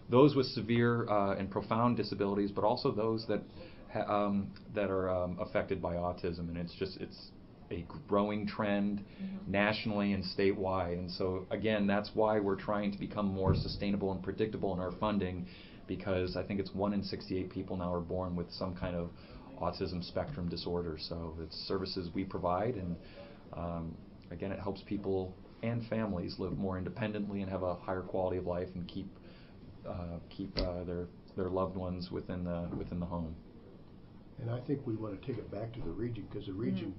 those with severe and profound disabilities, but also those that are affected by autism, and it's a growing trend nationally and statewide. And so again, that's why we're trying to become more sustainable and predictable in our funding, because I think it's 1 in 68 people now are born with some kind of autism spectrum disorder. So it's services we provide, and again, it helps people and families live more independently and have a higher quality of life, and keep their loved ones within the home. And I think we want to take it back to the region, because the region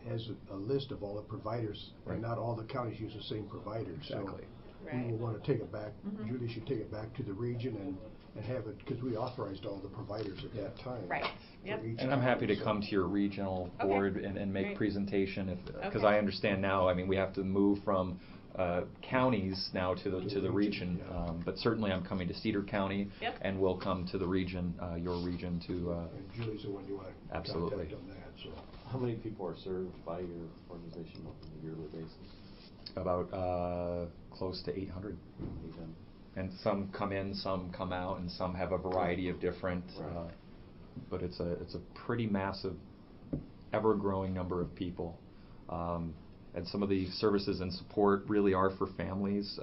has a list of all the providers, and not all the counties use the same providers. Exactly. So we will want to take it back. Julie should take it back to the region and have it, because we authorized all the providers at that time. Right. Yep. And I'm happy to come to your regional board and make presentation, because I understand now. I mean, we have to move from counties now to the region. Yeah. But certainly I'm coming to Cedar County. Yep. And we'll come to the region, your region to. And Julie's the one you want to Absolutely. contact on that, so. How many people are served by your organization on a yearly basis? About close to 800. And some come in, some come out, and some have a variety of different. Right. But it's a pretty massive, ever-growing number of people. And some of the services and support really are for families.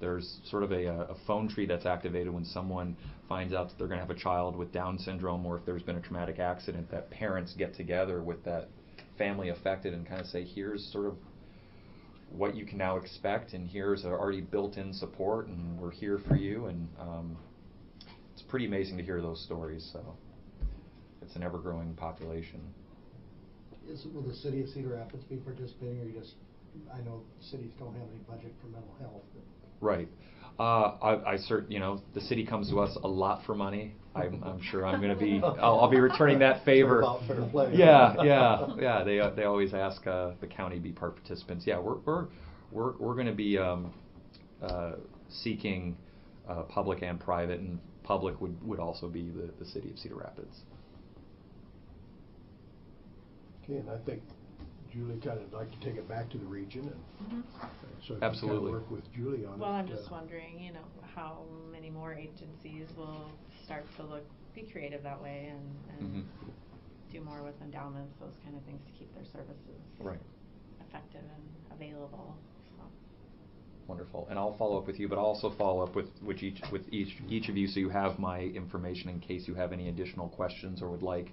There's sort of a phone tree that's activated when someone finds out that they're going to have a child with Down syndrome, or if there's been a traumatic accident, that parents get together with that family affected and kind of say, here's sort of what you can now expect, and here's our already built-in support, and we're here for you. And it's pretty amazing to hear those stories. So it's an ever-growing population. Will the city of Cedar Rapids be participating, or you just, I know cities don't have any budget for mental health. Right. The city comes to us a lot for money. I'm sure I'm going to be. I'll be returning that favor. About fair play. Yeah. They always ask the county be part participants. Yeah, we're going to be seeking public and private, and public would also be the city of Cedar Rapids. Okay, and I think Julie kind of like to take it back to the region, and so if Absolutely. you kind of work with Julie on it. Well, I'm just wondering, how many more agencies will start to be creative that way and do more with endowments, those kind of things, to keep their services Right. effective and available. So. Wonderful. And I'll follow up with you, but I'll also follow up with each of you, so you have my information in case you have any additional questions or would like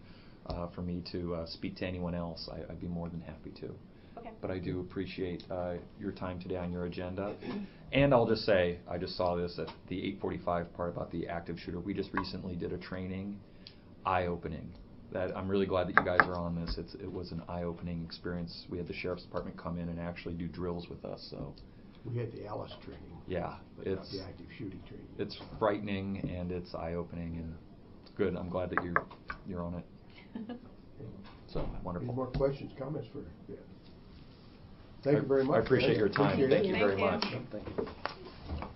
for me to speak to anyone else. I'd be more than happy to. Okay. But I do appreciate your time today on your agenda. And I'll just say, I just saw this at the 8:45 part about the active shooter. We just recently did a training, eye-opening. That I'm really glad that you guys are on this. It was an eye-opening experience. We had the sheriff's department come in and actually do drills with us. So We had the Alice training. yeah, but not it's the active shooting training. It's frightening and it's eye-opening, and it's good. I'm glad that you're on it. So wonderful. Any more questions, comments for Ben? Thank you very much. I appreciate Ben. your time. Appreciate Thank it. you very Thank much. you. Thank you.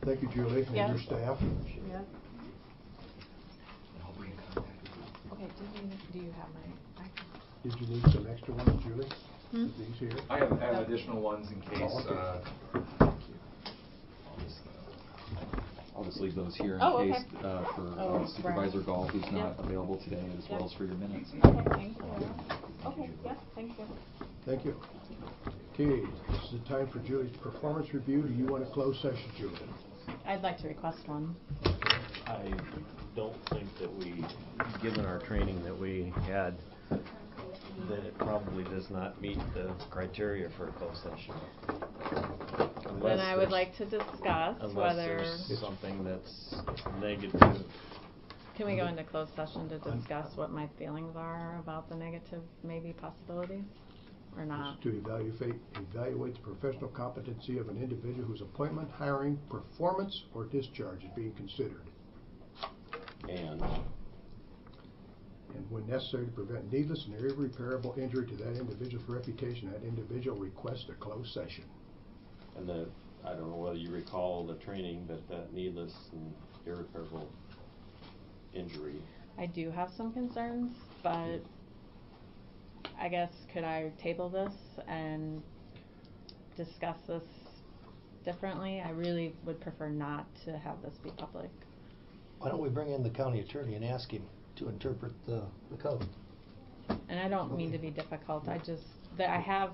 Thank you, Julie, and Yeah. your staff. Yeah. I'll be in contact with you. Okay. Do you have my? Did you need some extra ones, Julie? These here? I have additional ones in case. Oh, okay. Thank you. I'll just leave those here in Oh, case okay. for Supervisor Gall, who's not Yep. available today, as well as for your minutes. Okay. Thank you. Okay. Yeah. Thank you. Thank you. Okay, this is the time for Julie's performance review. Do you want a closed session, Julie? I'd like to request one. I don't think that we, given our training that we had, that it probably does not meet the criteria for a closed session. Then I would like to discuss Unless whether, there's something that's negative. can we go into closed session to discuss what my feelings are about the negative maybe possibilities, or not? To evaluate the professional competency of an individual whose appointment, hiring, performance, or discharge is being considered. And when necessary, to prevent needless and irreparable injury to that individual's reputation, that individual requests a closed session. And I don't know whether you recall the training, but that needless and irreparable injury. I do have some concerns, but I guess could I table this and discuss this differently? I really would prefer not to have this be public. Why don't we bring in the county attorney and ask him to interpret the code? And I don't mean to be difficult, I have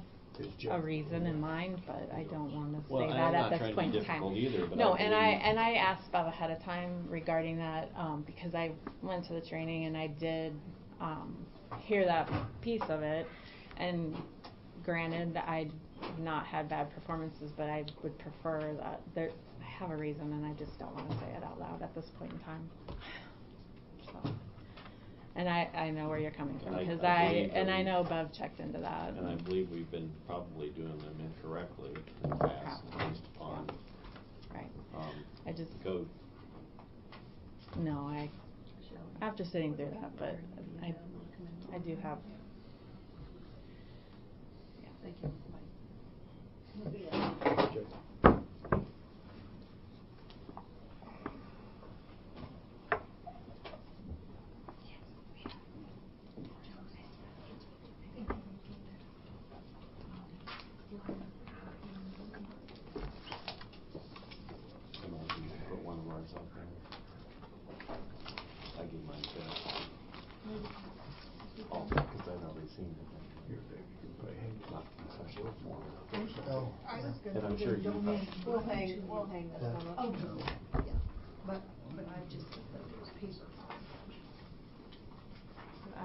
a reason in mind, but I don't want to Well, say and that I'm at not this trying to point be in time. difficult either, but No, I and I believe- asked Bob ahead of time regarding that, because I went to the training and I did hear that piece of it, and granted that I've not had bad performances, but I would prefer that I have a reason, and I just don't want to say it out loud at this point in time. So. And I know where you're coming from, because I know Bev checked into that. And I believe we've been probably doing them incorrectly in the past, based upon Right. the I just code. No, after sitting through that, but I do have. Yeah. Thank you. Okay. Oh, I was And gonna I'm sure either you donate We'll one hang, to we'll hang this Yeah. one up. Okay, yeah, but I just thought that it was paper. Did I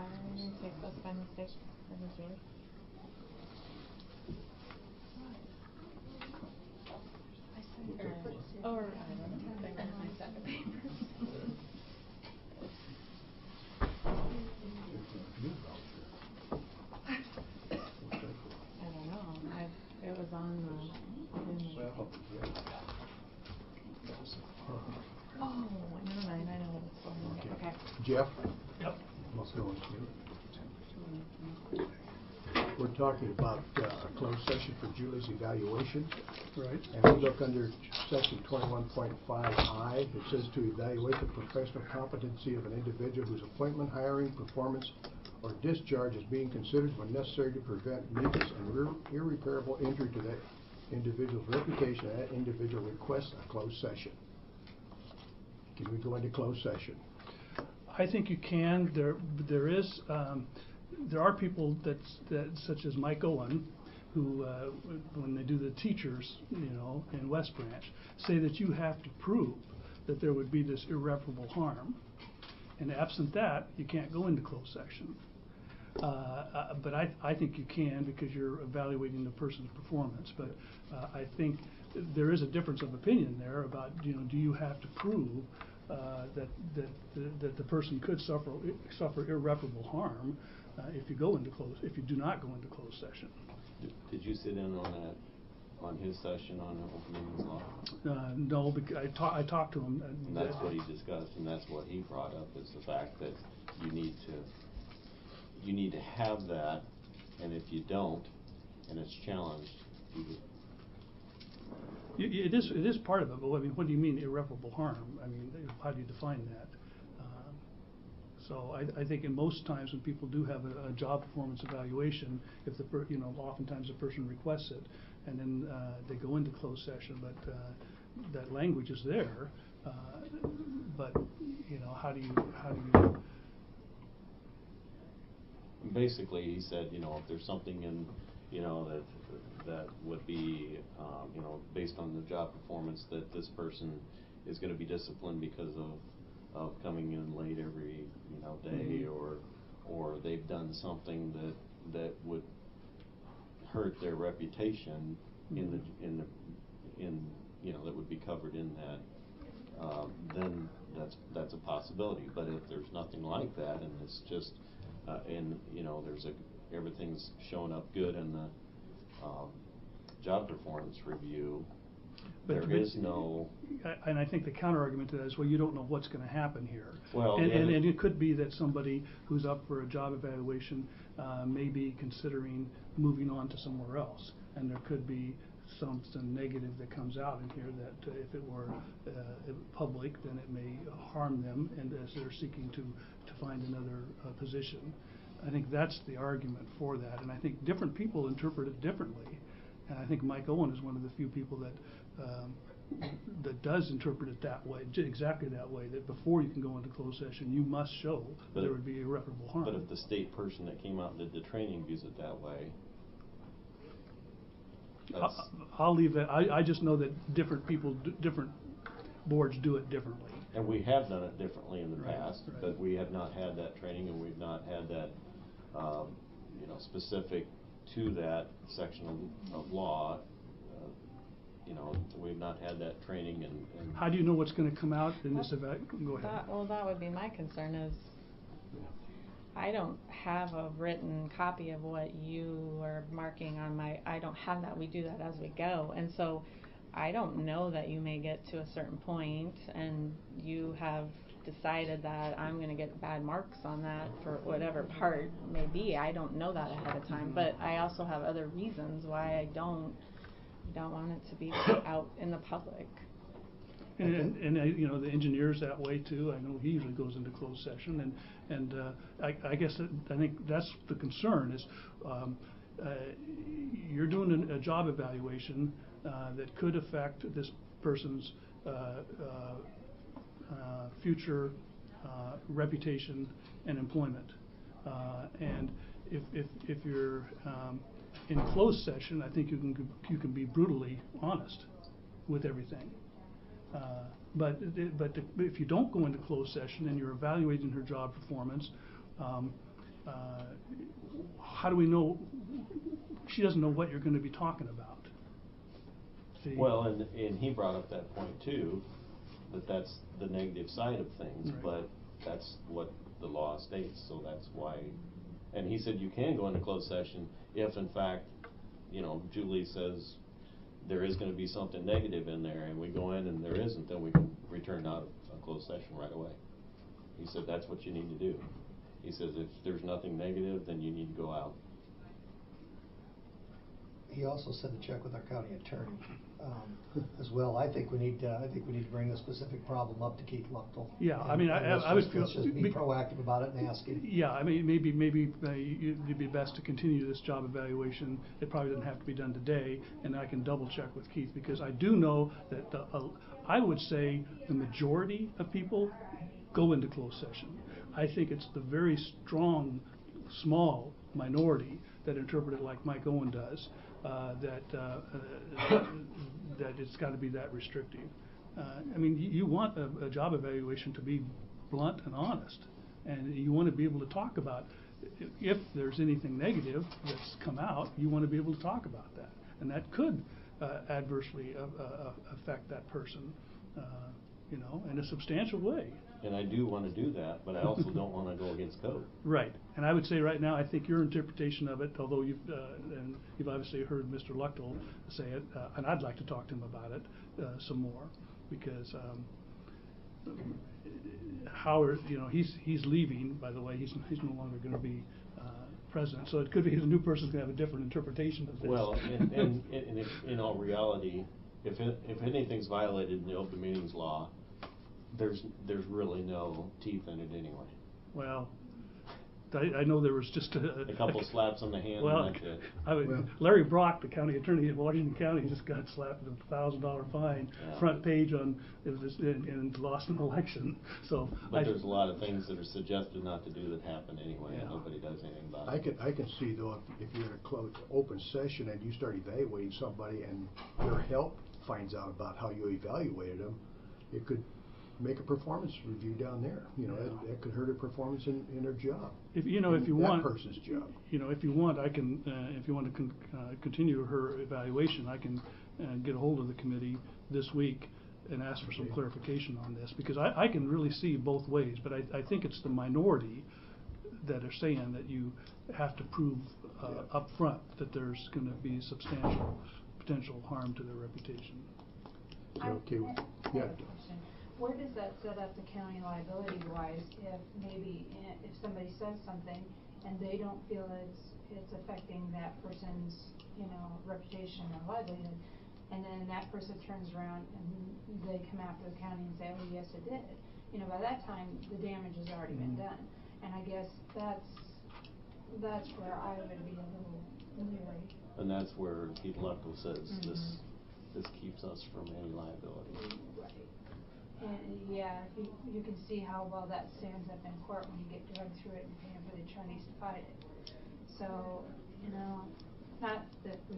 take this by mistake? Or was yours? I sent her put it Or, in I don't know, the that was my stack of papers. I don't know, it was on the. Oh, never mind, I know what it's for. Okay. Jeff? Yep. What's going on? We're talking about a closed session for Julie's evaluation. Right. And we look under section 21.5I. It says to evaluate the professional competency of an individual whose appointment, hiring, performance, or discharge is being considered when necessary to prevent needless and irreparable injury to that individual's reputation, and that individual requests a closed session. Can we go into closed session? I think you can. There are people that such as Mike Owen, who when they do the teachers, in West Branch, say that you have to prove that there would be this irreparable harm, and absent that, you can't go into closed session. But I think you can, because you're evaluating the person's performance. But I think there is a difference of opinion there about, do you have to prove that the person could suffer irreparable harm if you do not go into closed session. Did you sit in on that, on his session on open meetings law? No, because I talked to him. And that's what he discussed, and that's what he brought up, is the fact that you need to have that, and if you don't, and it's challenged, It is part of it, but what do you mean irreparable harm? I mean, how do you define that? So I think in most times when people do have a job performance evaluation, if oftentimes the person requests it, and then they go into closed session, but that language is there. But how do you? Basically, he said, if there's something in, that would be, based on the job performance, that this person is going to be disciplined because of coming in late every, day, or they've done something that would hurt their reputation that would be covered in that, then that's a possibility. But if there's nothing like that, and it's just, everything's showing up good in the job performance review, there is no. And I think the counter argument to that is, well, you don't know what's going to happen here. Well, and it could be that somebody who's up for a job evaluation may be considering moving on to somewhere else, and there could be something negative that comes out in here that if it were public, then it may harm them, and as they're seeking to find another position. I think that's the argument for that, and I think different people interpret it differently. And I think Mike Owen is one of the few people that does interpret it that way, exactly that way, that before you can go into closed session, you must show that there would be irreparable harm. But if the state person that came out and did the training views it that way, I'll leave that. I just know that different people, different boards do it differently. And we have done it differently in the Right, past, right. but we have not had that training, and we've not had that, specific to that section of law. We've not had that training, and How do you know what's going to come out in this event? Go ahead. That would be my concern is, I don't have a written copy of what you are marking on I don't have that. We do that as we go. And so I don't know that you may get to a certain point and you have decided that I'm going to get bad marks on that for whatever part may be. I don't know that ahead of time, but I also have other reasons why I don't want it to be out in the public. And the engineer's that way too. I know he usually goes into closed session, and I guess I think that's the concern is you're doing a job evaluation that could affect this person's future reputation and employment. And if you're in closed session, I think you can be brutally honest with everything. But if you don't go into closed session and you're evaluating her job performance, how do we know? She doesn't know what you're going to be talking about. See? Well, and he brought up that point too, that's the negative side of things, Right. but that's what the law states, so that's why. And he said you can go into closed session if, in fact, you know, Julie says there is going to be something negative in there, and we go in and there isn't, then we can return out of a closed session right away. He said that's what you need to do. He says if there's nothing negative, then you need to go out. He also said to check with our county attorney as well. I think we need to bring a specific problem up to Keith Luchtel. Yeah, I And- mean, and I would let's feel just be proactive about it and ask him. Yeah, I mean, maybe it'd be best to continue this job evaluation. It probably doesn't have to be done today, and I can double check with Keith, because I do know that I would say the majority of people go into closed session. I think it's the very strong, small minority that interpret it like Mike Owen does, that it's got to be that restrictive. I mean, you want a job evaluation to be blunt and honest, and you want to be able to talk about if there's anything negative that's come out. You want to be able to talk about that, and that could adversely affect that person, you know, in a substantial way. And I do want to do that, but I also don't want to go against code. Right, and I would say right now, I think your interpretation of it, although you've obviously heard Mr. Luchtel say it, and I'd like to talk to him about it some more, because Howard, you know, he's leaving. By the way, he's no longer going to be president, so it could be the new person's going to have a different interpretation of this. Well, and if, in all reality, if anything's violated in the open meetings law, there's really no teeth in it anyway. Well, I know there was just a couple slaps on the hand. Well, and that's it. Larry Brock, the county attorney in Washington County, just got slapped with a $1,000 fine, front page on and lost an election. So, but there's a lot of things that are suggested not to do that happen anyway, and nobody does anything about it. I can see though, if you're in a closed open session and you start evaluating somebody and their help finds out about how you evaluated them, it could make a performance review down there. You know, it could hurt her performance in her job. If you want that person's job. You know, if you want, I can. If you want to continue her evaluation, I can get a hold of the committee this week and ask for some clarification on this, because I can really see both ways. But I think it's the minority that are saying that you have to prove up front that there's going to be substantial potential harm to their reputation. Okay. Yeah. Where does that set up the county liability-wise if maybe if somebody says something and they don't feel it's affecting that person's, you know, reputation or livelihood, and then that person turns around and they come after the county and say, oh yes it did. You know, by that time the damage has already been done, and I guess that's where I would be a little leery. And that's where Keith Luchtel says this keeps us from any liability. Right. And yeah, you can see how well that stands up in court when you get drugged through it and paying for the attorneys to fight it. So, you know, not that we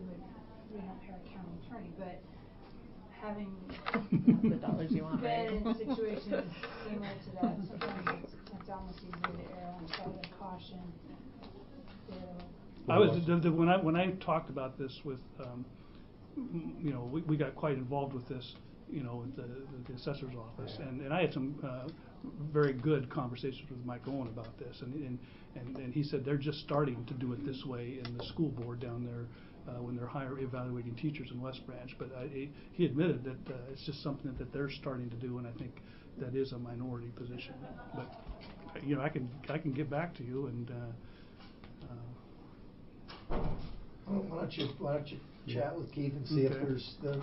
don't pay our county attorney, but having the dollars you want, been right? in situations similar to that, sometimes it's almost easier to err on the side of caution. When I talked about this with, you know, we got quite involved with this, you know, with the assessor's office, and I had some very good conversations with Mike Owen about this, and he said they're just starting to do it this way in the school board down there when they're evaluating teachers in West Branch. But he admitted that it's just something that they're starting to do, and I think that is a minority position. But you know, I can get back to you and. Why don't you chat with Keith and see if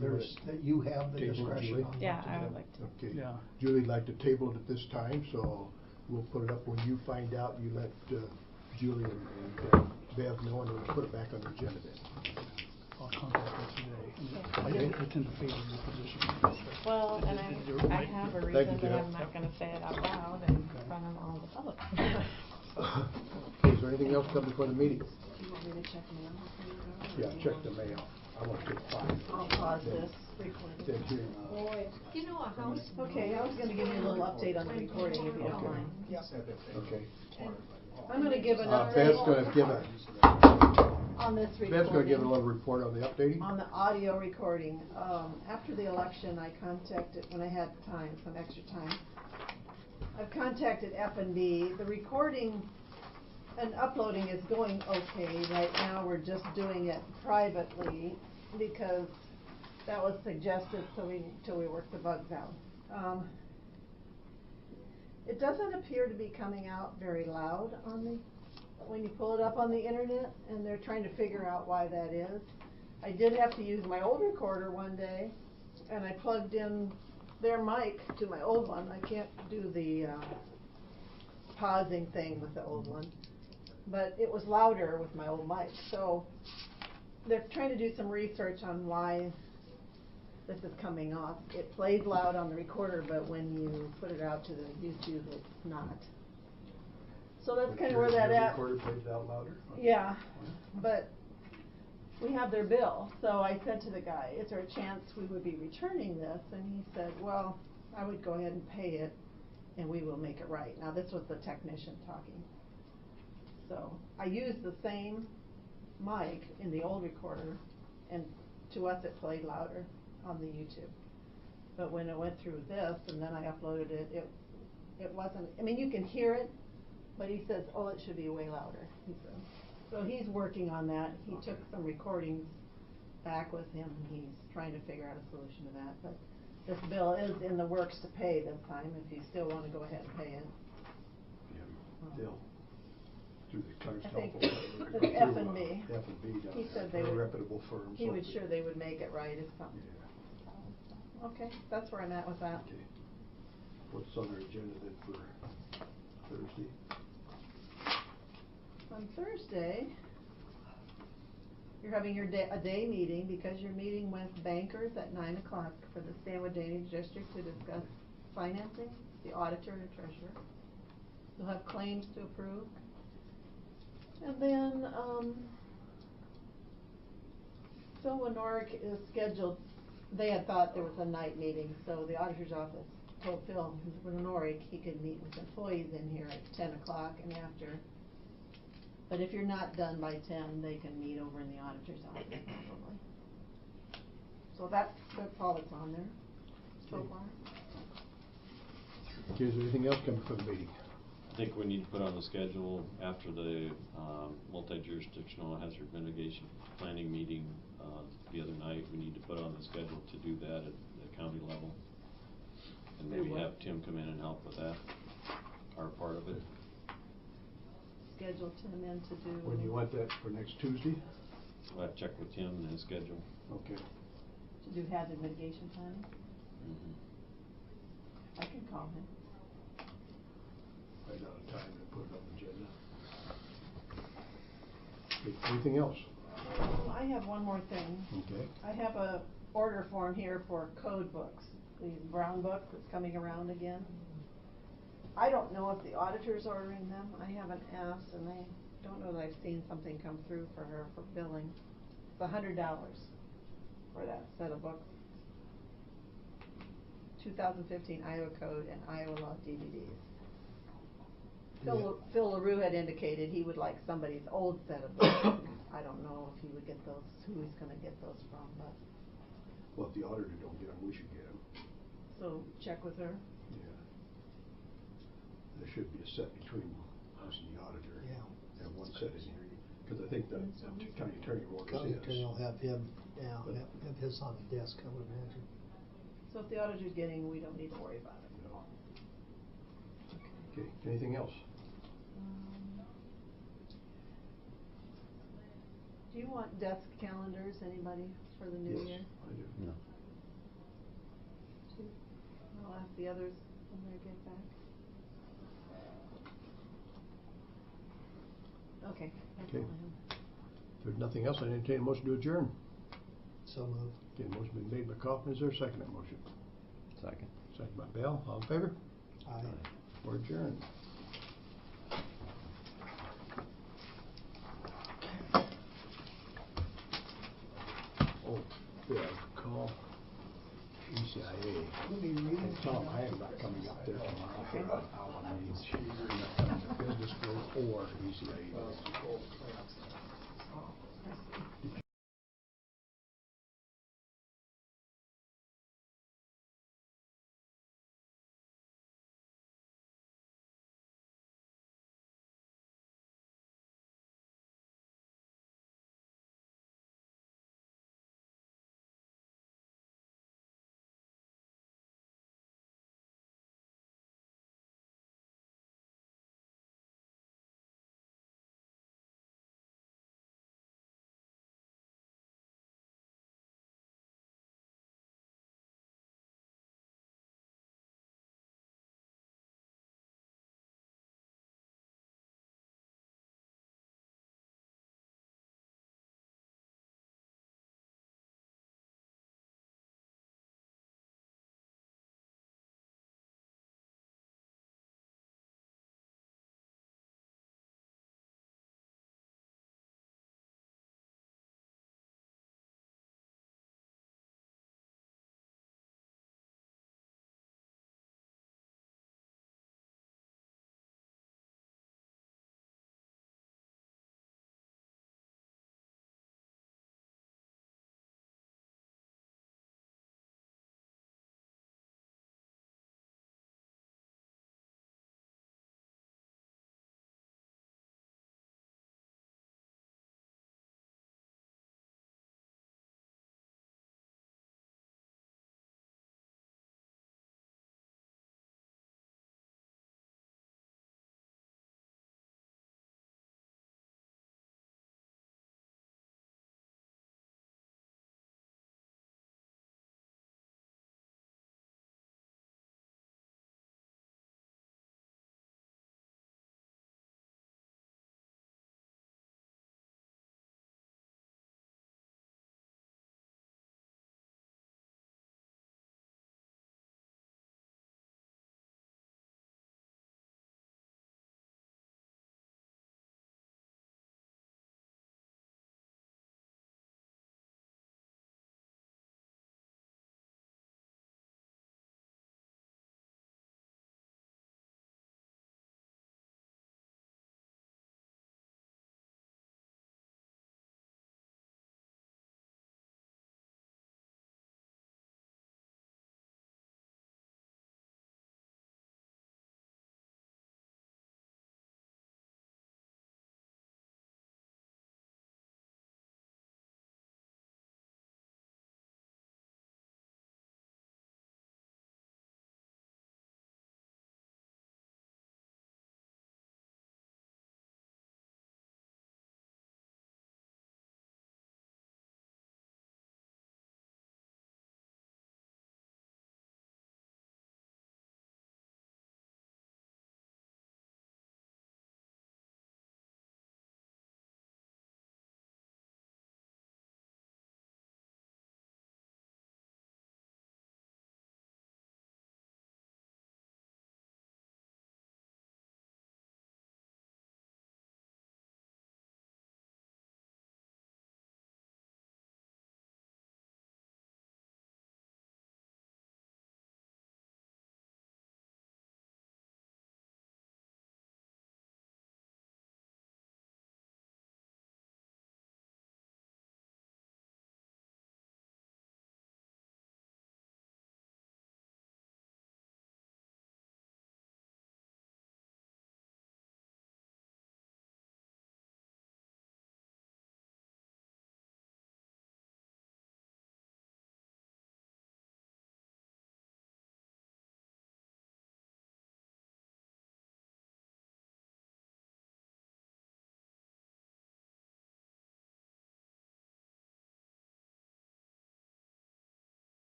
there's that you have the discretion on. Yeah, I would like to. Okay. Yeah. Julie'd like to table it at this time, so we'll put it up when you find out. You let Julie and Bev know, and we'll put it back on the agenda then. I'll contact her today. I tend to favor your position. Well, and I have a reason, but I'm not going to say it out loud in front of all the public. Okay, is there anything else coming before the meeting? Do you want me to check mail before you go? or Yeah, do you check want- the mail. I want to take 5. I'll pause Then- this recording. Then here. Boy. You know, a house. Okay, I was gonna give you a little update on the recording, if you don't Okay. mind. Okay. I'm gonna give an Bev's update gonna give a, on this recording. Bev's gonna give a little report on the updating. On the audio recording. After the election, I contacted, when I had time, some extra time, I've contacted F&B. The recording and uploading is going okay. Right now, we're just doing it privately because that was suggested till we work the bugs out. It doesn't appear to be coming out very loud when you pull it up on the internet, and they're trying to figure out why that is. I did have to use my old recorder one day, and I plugged in their mic to my old one. I can't do the pausing thing with the old one, but it was louder with my old mic. So they're trying to do some research on why this is coming off. It plays loud on the recorder, but when you put it out to the YouTube, it's not. So that's kind of where that at. Recorder plays out louder? Yeah, but we have their bill. So I said to the guy, is there a chance we would be returning this? And he said, well, I would go ahead and pay it, and we will make it right. Now, this was the technician talking. So I used the same mic in the old recorder, and to us it played louder on the YouTube. But when it went through this, and then I uploaded it, it wasn't, I mean, you can hear it, but he says, oh, it should be way louder, he said. So he's working on that. He took some recordings back with him, and he's trying to figure out a solution to that. But this bill is in the works to pay this time, if you still want to go ahead and pay it. Bill, through the Cars I think Telephone. it's F&B. F&B, He said they a would, reputable firm. he so- would sure they would make it right if something. Yeah. Okay, that's where I'm at with that. Okay. What's on our agenda then for Thursday? On Thursday, you're having a day meeting because you're meeting with bankers at 9 o'clock for the Stanwood Drainage District to discuss financing, the auditor and treasurer. You'll have claims to approve. And then, Phil Winorick is scheduled, they had thought there was a night meeting, so the auditor's office told Phil Winorick he could meet with employees in here at 10 o'clock and after. But if you're not done by 10, they can meet over in the auditor's office probably. So that's all that's on there so Okay. far. Okay, is there anything else coming from the meeting? I think we need to put on the schedule after the multi-jurisdictional hazard mitigation planning meeting the other night. We need to put on the schedule to do that at the county level. And maybe have Tim come in and help with that, our part of it. Schedule Tim in to do. When you want that for next Tuesday? I'll have to check with Tim and his schedule. Okay. To do hazard mitigation planning? I can call him. Right out of time and put it on the agenda. Okay, anything else? I have one more thing. Okay. I have a order form here for code books, these brown books that's coming around again. I don't know if the auditor's ordering them. I haven't asked, and I don't know that I've seen something come through for her for billing. It's $100 for that set of books. 2015 Iowa Code and Iowa Law DVDs. Phil LaRue had indicated he would like somebody's old set of books. I don't know if he would get those, who he's gonna get those from, but. Well, if the auditor don't get them, we should get them. So check with her. Yeah. There should be a set between us and the auditor. Yeah. And one set in here, because I think the county attorney orders County his. attorney will have him, have his on the desk, I would imagine. So if the auditor's getting, we don't need to worry about it. No. Okay, anything else? Do you want desk calendars, anybody, for the new year? Yes, I do. No. I'll ask the others when they get back. Okay, that's all Okay. I have. If there's nothing else, I entertain a motion to adjourn. So moved. Okay, motion been made by Kaufman, is there a second to that motion? Second. Second by Bell, all in favor? Aye. We're adjourned. Yeah, call ECIA. And tell them I am not coming up there tomorrow for an hour meeting. Business growth or ECIA.